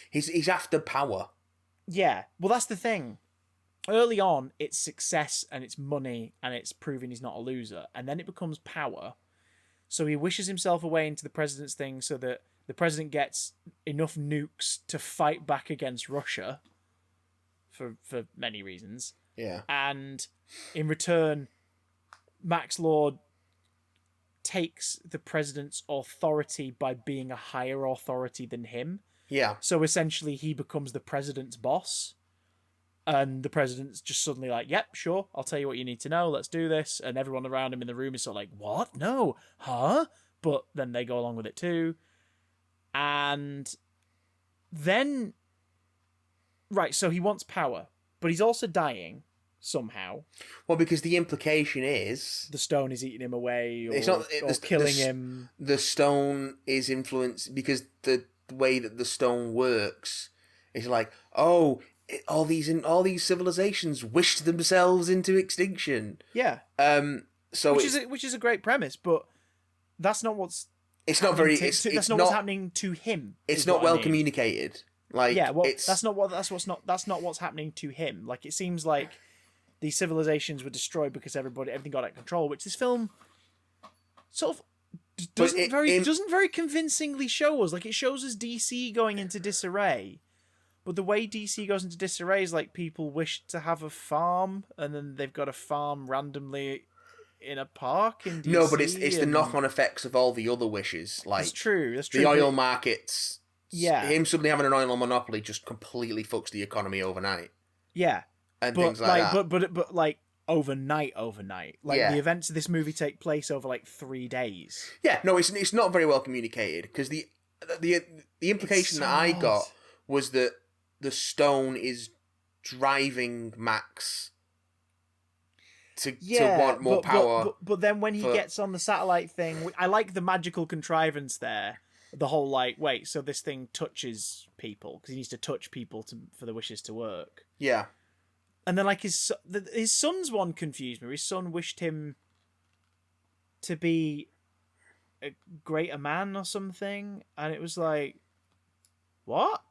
He's after power. Yeah. Well, that's the thing. Early on, it's success and it's money and it's proving he's not a loser. And then it becomes power. So he wishes himself away into the president's thing so that the president gets enough nukes to fight back against Russia for many reasons. Yeah. And in return, Max Lord takes the president's authority by being a higher authority than him. Yeah. So essentially he becomes the president's boss. And the president's just suddenly like, yep, sure, I'll tell you what you need to know, let's do this. And everyone around him in the room is sort of like, what? No. Huh? But then they go along with it too. And then... Right, so he wants power. But he's also dying somehow. Well, because the implication is... The stone is eating him away or, or killing him. The stone is influenced... Because the way that the stone works is like, all these civilizations wished themselves into extinction. Yeah. So which is a great premise, but that's not what's. It's not very. That's not what's happening to him. It's not well communicated. Like yeah, well, that's not what's happening to him. Like it seems like these civilizations were destroyed because everything got out of control, which this film sort of doesn't very convincingly show us. Like it shows us DC going into disarray. But the way DC goes into disarray is like people wish to have a farm, and then they've got a farm randomly in a park in DC. No, but it's the knock-on effects of all the other wishes. Like that's true. The oil markets. Yeah. Him suddenly having an oil monopoly just completely fucks the economy overnight. Yeah. And things like that. But like overnight. Like yeah. The events of this movie take place over like 3 days. Yeah. No, it's not very well communicated because the implication that I got was that the stone is driving Max to want more power. But then when he gets on the satellite thing, I like the magical contrivance there. The whole like, wait, so this thing touches people because he needs to touch people for the wishes to work. Yeah. And then like his son's one confused me. His son wished him to be a greater man or something, and it was like, what?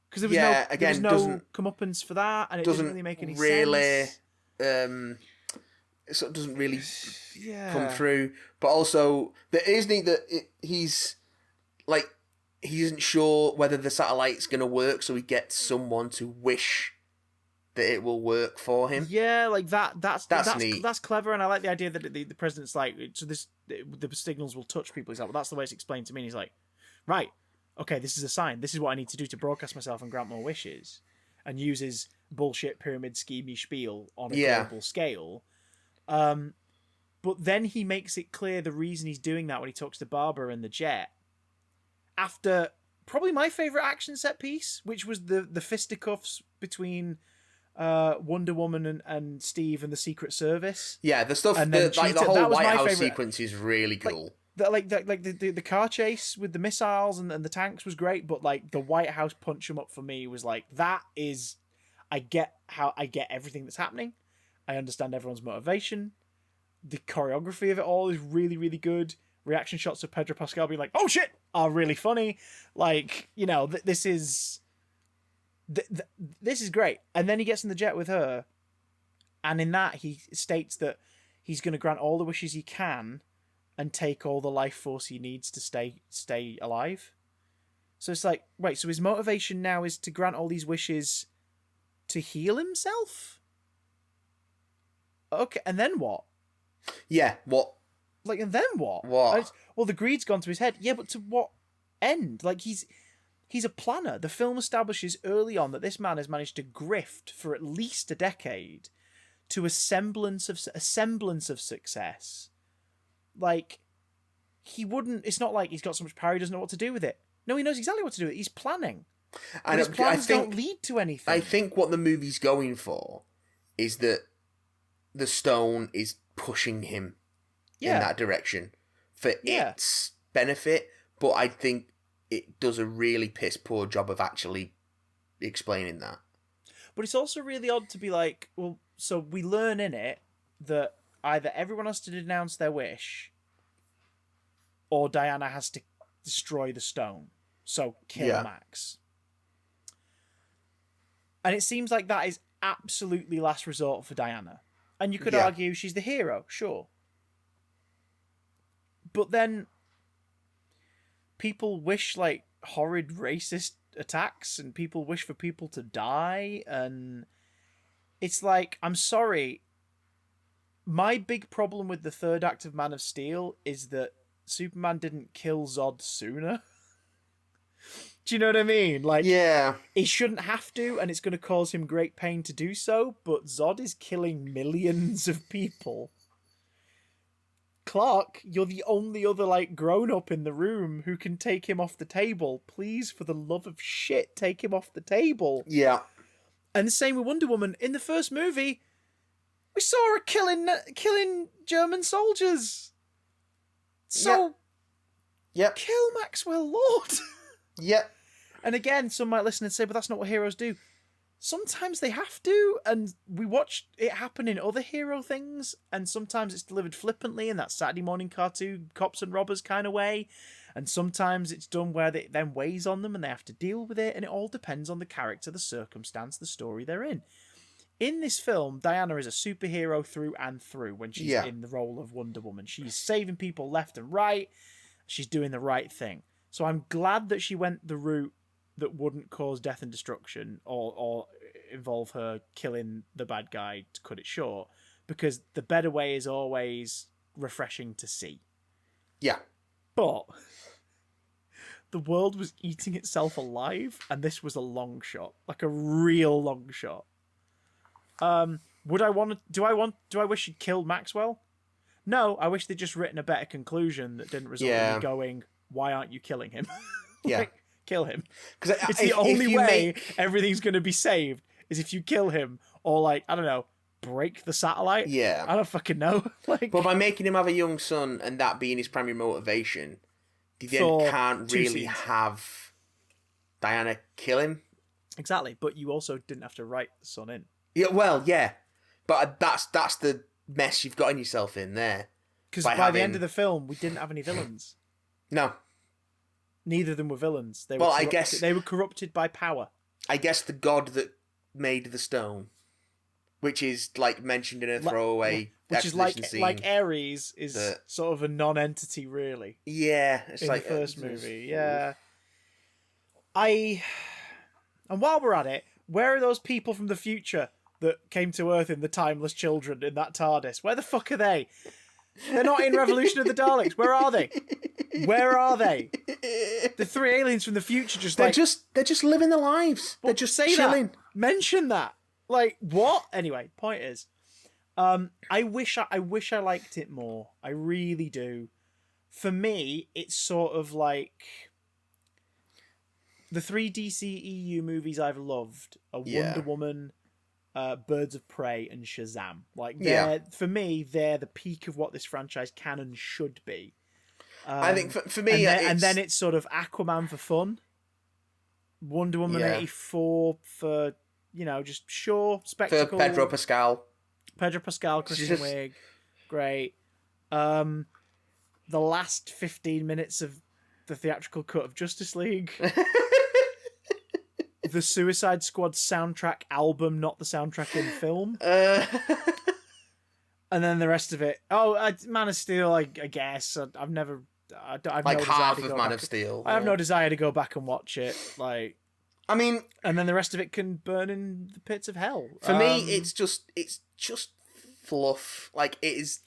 Because there was no comeuppance for that, and it doesn't really make any sense. It sort of doesn't really come through. But also, there is neat that he's like he isn't sure whether the satellite's going to work, so he gets someone to wish that it will work for him. Yeah, like that's neat. That's clever, and I like the idea that the president's like, so the signals will touch people. He's like, well, that's the way it's explained to me. And he's like, right, okay, this is a sign. This is what I need to do to broadcast myself and grant more wishes, and uses bullshit pyramid schemey spiel on a global scale. But then he makes it clear the reason he's doing that when he talks to Barbara in the jet. After probably my favorite action set piece, which was the fisticuffs between Wonder Woman and Steve and the Secret Service. Yeah, the stuff, the whole White House sequence is really cool. The car chase with the missiles and the tanks was great, but like the White House punch 'em up for me was like, that is, I get everything that's happening. I understand everyone's motivation. The choreography of it all is really, really good. Reaction shots of Pedro Pascal being like, "Oh shit," are really funny. Like, you know, this is great. And then he gets in the jet with her, and in that he states that he's going to grant all the wishes he can and take all the life force he needs to stay alive. So it's like, wait, so his motivation now is to grant all these wishes to heal himself? Okay, and then what? Yeah, what? Like, and then what? What? Well, the greed's gone to his head. Yeah, but to what end? Like, he's a planner. The film establishes early on that this man has managed to grift for at least a decade to a semblance of success. Like, he wouldn't. It's not like he's got so much power he doesn't know what to do with it. No, he knows exactly what to do with it. He's planning. And his plans don't lead to anything. I think what the movie's going for is that the stone is pushing him in that direction for its benefit, but I think it does a really piss poor job of actually explaining that. But it's also really odd to be like, well, so we learn in it that either everyone has to denounce their wish or Diana has to destroy the stone. So kill Max. And it seems like that is absolutely last resort for Diana. And you could argue she's the hero, sure. But then people wish like horrid racist attacks and people wish for people to die, and it's like, I'm sorry. My big problem with the third act of Man of Steel is that Superman didn't kill Zod sooner. Do you know what I mean? Like, he shouldn't have to, and it's going to cause him great pain to do so, but Zod is killing millions of people. Clark, you're the only other, like, grown-up in the room who can take him off the table. Please, for the love of shit, take him off the table. Yeah. And the same with Wonder Woman. In the first movie, we saw her killing German soldiers. So, kill Maxwell Lord. Yep. And again, some might listen and say, but that's not what heroes do. Sometimes they have to, and we watch it happen in other hero things, and sometimes it's delivered flippantly in that Saturday morning cartoon cops and robbers kind of way, and sometimes it's done where it then weighs on them and they have to deal with it, and it all depends on the character, the circumstance, the story they're in. In this film, Diana is a superhero through and through when she's in the role of Wonder Woman. She's saving people left and right. She's doing the right thing. So I'm glad that she went the route that wouldn't cause death and destruction or involve her killing the bad guy to cut it short, because the better way is always refreshing to see. Yeah. But the world was eating itself alive, and this was a long shot, like a real long shot. Do I wish she'd killed Maxwell? No, I wish they'd just written a better conclusion that didn't result in me going, why aren't you killing him? Kill him. Because it's the only way everything's going to be saved is if you kill him, or like, I don't know, break the satellite. Yeah. I don't fucking know. But by making him have a young son and that being his primary motivation, you then can't really have Diana kill him. Exactly, but you also didn't have to write the son in. Yeah, well, yeah. But that's the mess you've got in yourself in there. Because by the end of the film, we didn't have any villains. No. Neither of them were villains. They were corrupted by power. I guess the god that made the stone, which is like mentioned in a throwaway which is like Ares is sort of a non-entity, really. Yeah, it's in the first movie. Yeah. And while we're at it, where are those people from the future that came to Earth in the Timeless Children in that TARDIS. Where the fuck are they? They're not in Revolution of the Daleks. Where are they? Where are they? The 3 aliens from the future they're just living their lives. They're just chilling. That. Mention that. Like, what? Anyway, point is, I wish I liked it more. I really do. For me, it's sort of like the 3 DCEU movies I've loved are Wonder Woman, Birds of Prey, and Shazam. Like, for me, they're the peak of what this franchise can and should be. I think for me, and then it's sort of Aquaman for fun, Wonder Woman 84 for, just spectacle. For Pedro Pascal, Kristen Wiig, great. The last 15 minutes of the theatrical cut of Justice League. The Suicide Squad soundtrack album, not the soundtrack in film. And then the rest of it. Oh, Man of Steel, I guess. I've never... I've like no half desire to of go Man back. of Steel. I have no desire to go back and watch it. Like, I mean... And then the rest of it can burn in the pits of hell. For me, it's just fluff. Like, it is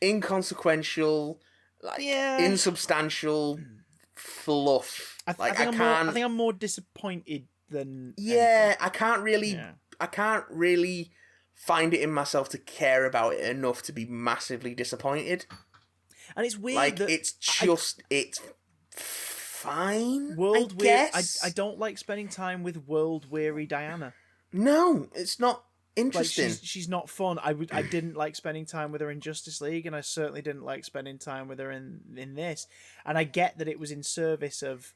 inconsequential, like, insubstantial fluff. I think I'm more disappointed than... Yeah, I can't really find it in myself to care about it enough to be massively disappointed. And it's weird. Like, it's fine. I don't like spending time with world-weary Diana. No, it's not interesting. Like, she's not fun. I didn't like spending time with her in Justice League, and I certainly didn't like spending time with her in this. And I get that it was in service of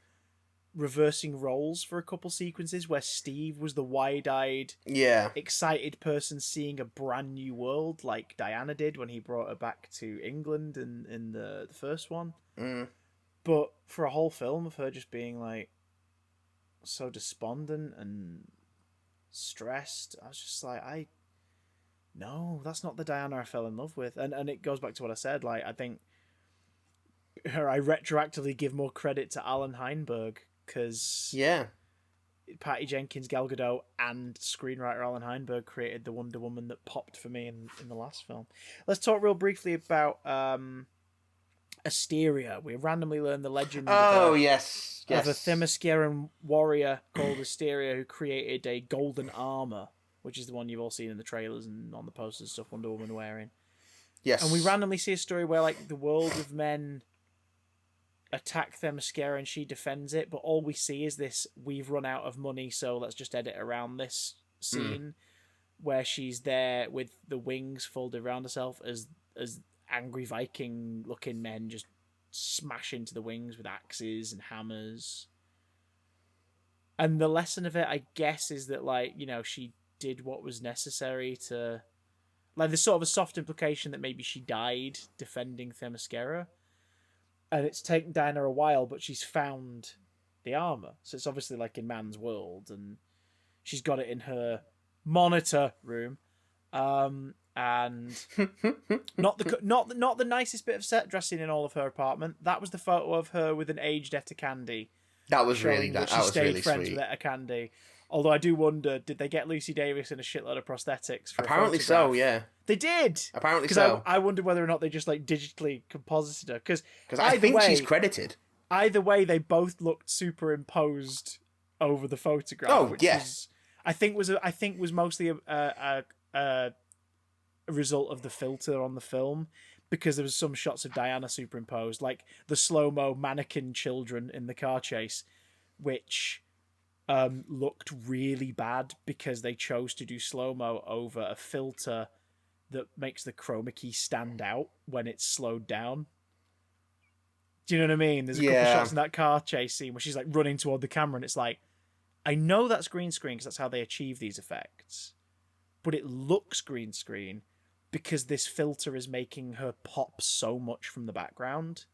reversing roles for a couple sequences where Steve was the wide-eyed, excited person seeing a brand new world, like Diana did when he brought her back to England in the first one. But for a whole film of her just being like so despondent and stressed, I was just like, no, that's not the Diana I fell in love with. And it goes back to what I said. Like, I think I retroactively give more credit to Alan Heinberg, because Patty Jenkins, Gal Gadot, and screenwriter Alan Heinberg created the Wonder Woman that popped for me in the last film. Let's talk real briefly about Asteria. We randomly learned the legend of a Themysciran warrior called Asteria, who created a golden armor, which is the one you've all seen in the trailers and on the posters and stuff, Wonder Woman wearing. Yes. And we randomly see a story where, like, the world of men attack Themyscira and she defends it, but all we see is this, we've run out of money, so let's just edit around this scene where she's there with the wings folded around herself as angry Viking looking men just smash into the wings with axes and hammers. And the lesson of it, I guess, is that, like, she did what was necessary to, like, there's sort of a soft implication that maybe she died defending Themyscira. And it's taken Diana a while, but she's found the armor. So it's obviously like in Man's world, and she's got it in her monitor room. And not the nicest bit of set dressing in all of her apartment. That was the photo of her with an aged Etta Candy. That was really friends sweet. With Etta Candy. Although I do wonder, did they get Lucy Davis in a shitload of prosthetics? Apparently so, yeah. They did. Apparently so. I wondered whether or not they just, like, digitally composited her. Because I think she's credited. Either way, they both looked superimposed over the photograph. Oh, which I think was mostly a result of the filter on the film, because there was some shots of Diana superimposed, like the slow-mo mannequin children in the car chase, which looked really bad because they chose to do slow-mo over a filter that makes the chroma key stand out when it's slowed down. Do you know what I mean? There's a couple of shots in that car chase scene where she's, like, running toward the camera, and it's like, I know that's green screen because that's how they achieve these effects, but it looks green screen because this filter is making her pop so much from the background.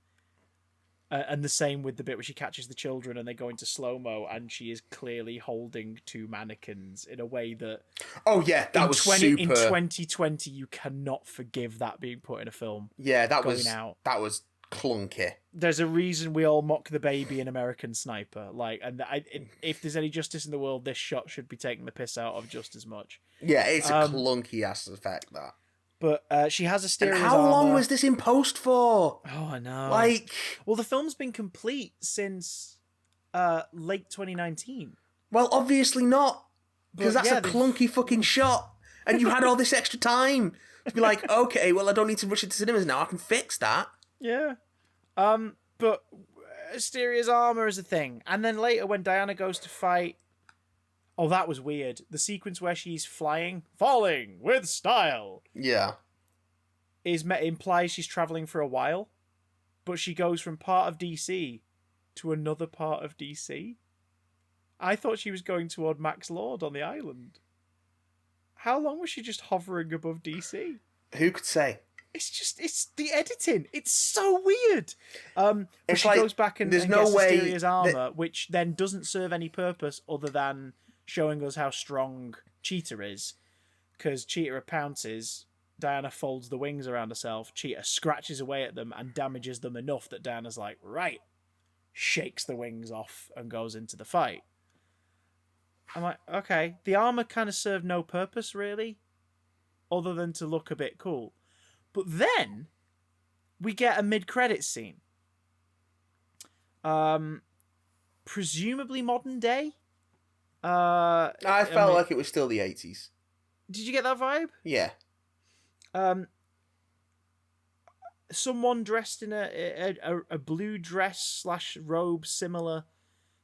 And the same with the bit where she catches the children and they go into slow-mo and she is clearly holding two mannequins in a way that... Oh, yeah, that was super... In 2020, you cannot forgive that being put in a film. Yeah, that was clunky. There's a reason we all mock the baby in American Sniper. If there's any justice in the world, this shot should be taking the piss out of just as much. Yeah, it's a clunky ass effect, that. But she has Asteria's And how armor. long was this in post for? Oh, I know. Well, the film's been complete since late 2019. Well, obviously not, because that's a clunky fucking shot, and you had all this extra time to be like, okay, well, I don't need to rush into cinemas now. I can fix that. Yeah. But Asteria's armor is a thing, and then later when Diana goes to fight, oh, that was weird. The sequence where she's falling with style. Yeah. Implies she's traveling for a while, but she goes from part of DC to another part of DC. I thought she was going toward Max Lord on the island. How long was she just hovering above DC? Who could say? It's the editing. It's so weird. It's she like, goes back and there's gets no way Asteria's armor, which then doesn't serve any purpose other than showing us how strong Cheetah is. Because Cheetah pounces, Diana folds the wings around herself, Cheetah scratches away at them and damages them enough that Diana's like, right, shakes the wings off and goes into the fight. I'm like, okay, the armor kind of served no purpose, really, other than to look a bit cool. But then we get a mid-credits scene. Presumably modern day. I felt like it was still the 80s. Did you get that vibe? Yeah. Someone dressed in a blue dress / robe similar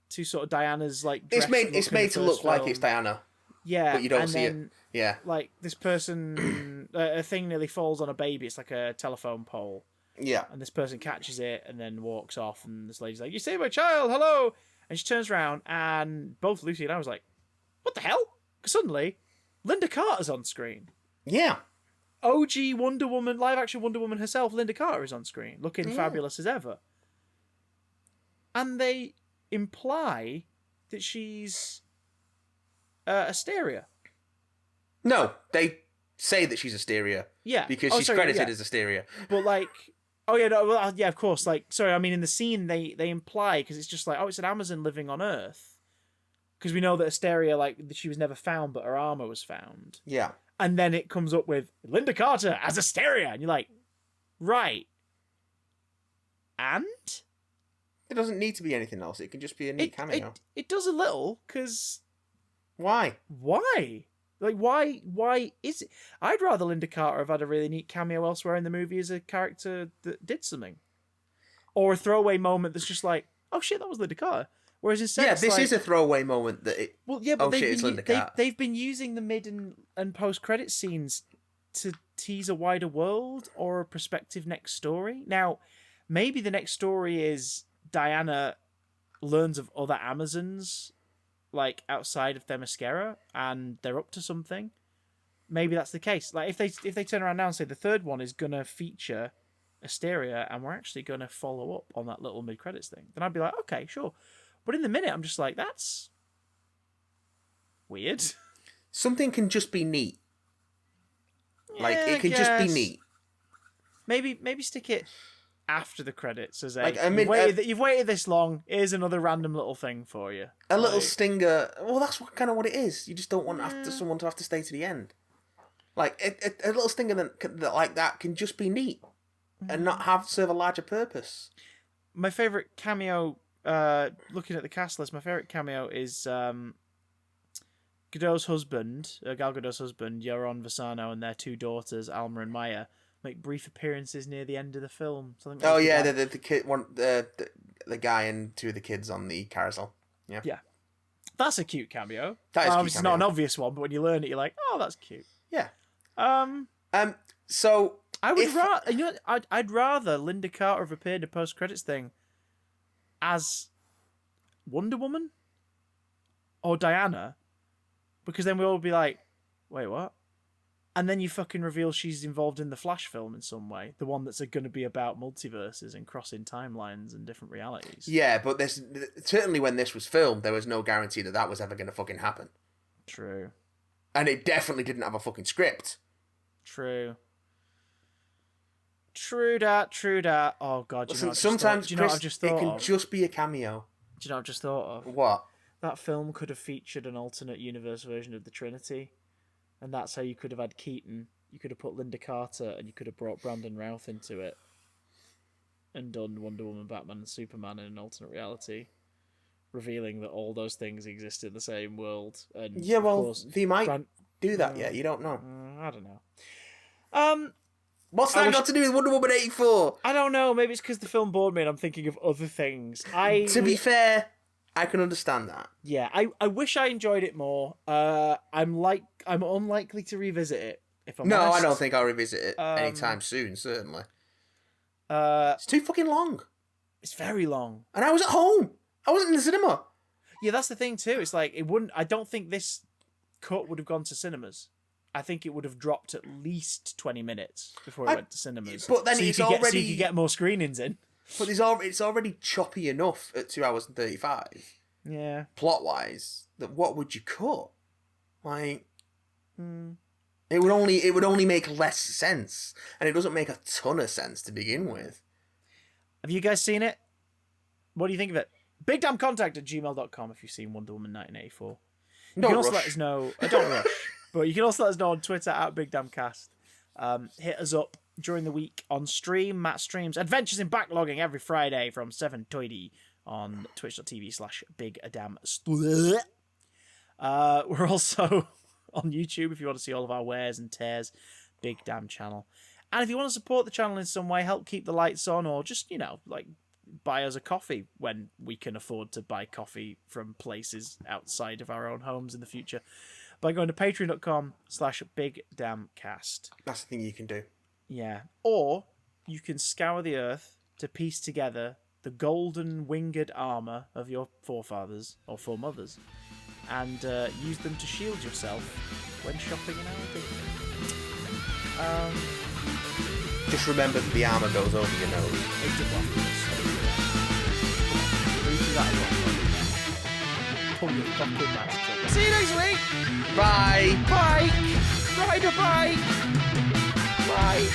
to sort of Diana's like. It's made to look like it's Diana. Yeah, but you don't see it. Yeah, like this person, a thing nearly falls on a baby. It's like a telephone pole. Yeah, and this person catches it and then walks off, and this lady's like, "You saved my child, hello!" And she turns around, and both Lucy and I was like, "What the hell?" Because suddenly, Linda Carter's on screen. Yeah. OG Wonder Woman, live action Wonder Woman herself, Linda Carter, is on screen, looking fabulous as ever. And they imply that she's Asteria. No, they say that she's Asteria. Yeah. Because she's credited as Asteria. But like, oh yeah, no, well, yeah, of course. Like, sorry, I mean, in the scene, they imply, because it's just like, oh, it's an Amazon living on Earth. Because we know that Asteria, like, she was never found, but her armor was found. Yeah. And then it comes up with Linda Carter as Asteria. And you're like, right. And? It doesn't need to be anything else. It can just be a neat cameo. It does a little, because... Why? Why? Like, why is it? I'd rather Linda Carter have had a really neat cameo elsewhere in the movie as a character that did something. Or a throwaway moment that's just like, oh shit, that was Linda Carter. Whereas instead, this is a throwaway moment that it. Well, yeah, but it's Linda Carter. They've been using the mid and post credit scenes to tease a wider world or a prospective next story. Now, maybe the next story is Diana learns of other Amazons, like outside of Themyscira, and they're up to something. Maybe that's the case. Like if they turn around now and say the third one is gonna feature Asteria, and we're actually gonna follow up on that little mid credits thing, then I'd be like, okay, sure. But in the minute, I'm just like, that's weird. Something can just be neat. Yeah, like it can just be neat. Maybe stick it after the credits as you've waited this long. Here's another random little thing for you. A little stinger. Well, that's kind of what it is. You just don't want someone to have to stay to the end. Like a little stinger that like that can just be neat and not serve a larger purpose. My favorite cameo. Looking at the cast list, my favorite cameo is Godot's husband, Gal Gadot's husband, Yoron Visano, and their two daughters, Alma and Maya, make brief appearances near the end of the film. So the kid, the guy and two of the kids on the carousel. Yeah, that's a cute cameo. That is obviously not an obvious one, but when you learn it, you're like, oh, that's cute. Yeah. So I would I'd rather Linda Carter have appeared in a post credits thing as Wonder Woman or Diana, because then we'll all be like, wait, what? And then you fucking reveal she's involved in the Flash film in some way, the one that's going to be about multiverses and crossing timelines and different realities. Yeah, but certainly when this was filmed, there was no guarantee that was ever going to fucking happen. True. And it definitely didn't have a fucking script. True. True that. Oh God, do you know what I've just Sometimes, thought- do you know what Chris, I've just it thought can of? just be a cameo. Do you know what I've just thought of? What? That film could have featured an alternate universe version of the Trinity, and that's how you could have had Keaton. You could have put Linda Carter, and you could have brought Brandon Routh into it, and done Wonder Woman, Batman, and Superman in an alternate reality, revealing that all those things exist in the same world. And Yeah, of well, course, they might do that yet. You don't know. I don't know. What's that got to do with Wonder Woman 84? I don't know. Maybe it's because the film bored me and I'm thinking of other things. To be fair, I can understand that. Yeah, I wish I enjoyed it more. I'm unlikely to revisit it. If I'm honest. I don't think I'll revisit it anytime soon. Certainly. It's too fucking long. It's very long, and I was at home. I wasn't in the cinema. Yeah, that's the thing too. It's like it wouldn't. I don't think this cut would have gone to cinemas. I think it would have dropped at least 20 minutes before it went to cinemas. But then so it's you already so you could get more screenings in. But it's already choppy enough at 2 hours and 35. Yeah. Plot wise, that what would you cut? Like, it would only make less sense, and it doesn't make a ton of sense to begin with. Have you guys seen it? What do you think of it? BigDamnContact@gmail.com if you've seen Wonder Woman 1984. You can also let us know. Don't rush. But you can also let us know on Twitter @BigDamnCast. Hit us up during the week on stream. Matt streams Adventures in Backlogging every Friday from 7 to 80 on twitch.tv/BigDamn. We're also on YouTube if you want to see all of our wears and tears. Big Damn channel. And if you want to support the channel in some way, help keep the lights on, or just, buy us a coffee when we can afford to buy coffee from places outside of our own homes in the future, by going to patreon.com/BigDamnCast. That's the thing you can do. Yeah. Or you can scour the earth to piece together the golden winged armour of your forefathers or foremothers and use them to shield yourself when shopping in our big. Just remember that the armour goes over your nose. It did well. Pull your fucking mask up. See you next week! Bye! Bye! Ride a bike! Bye!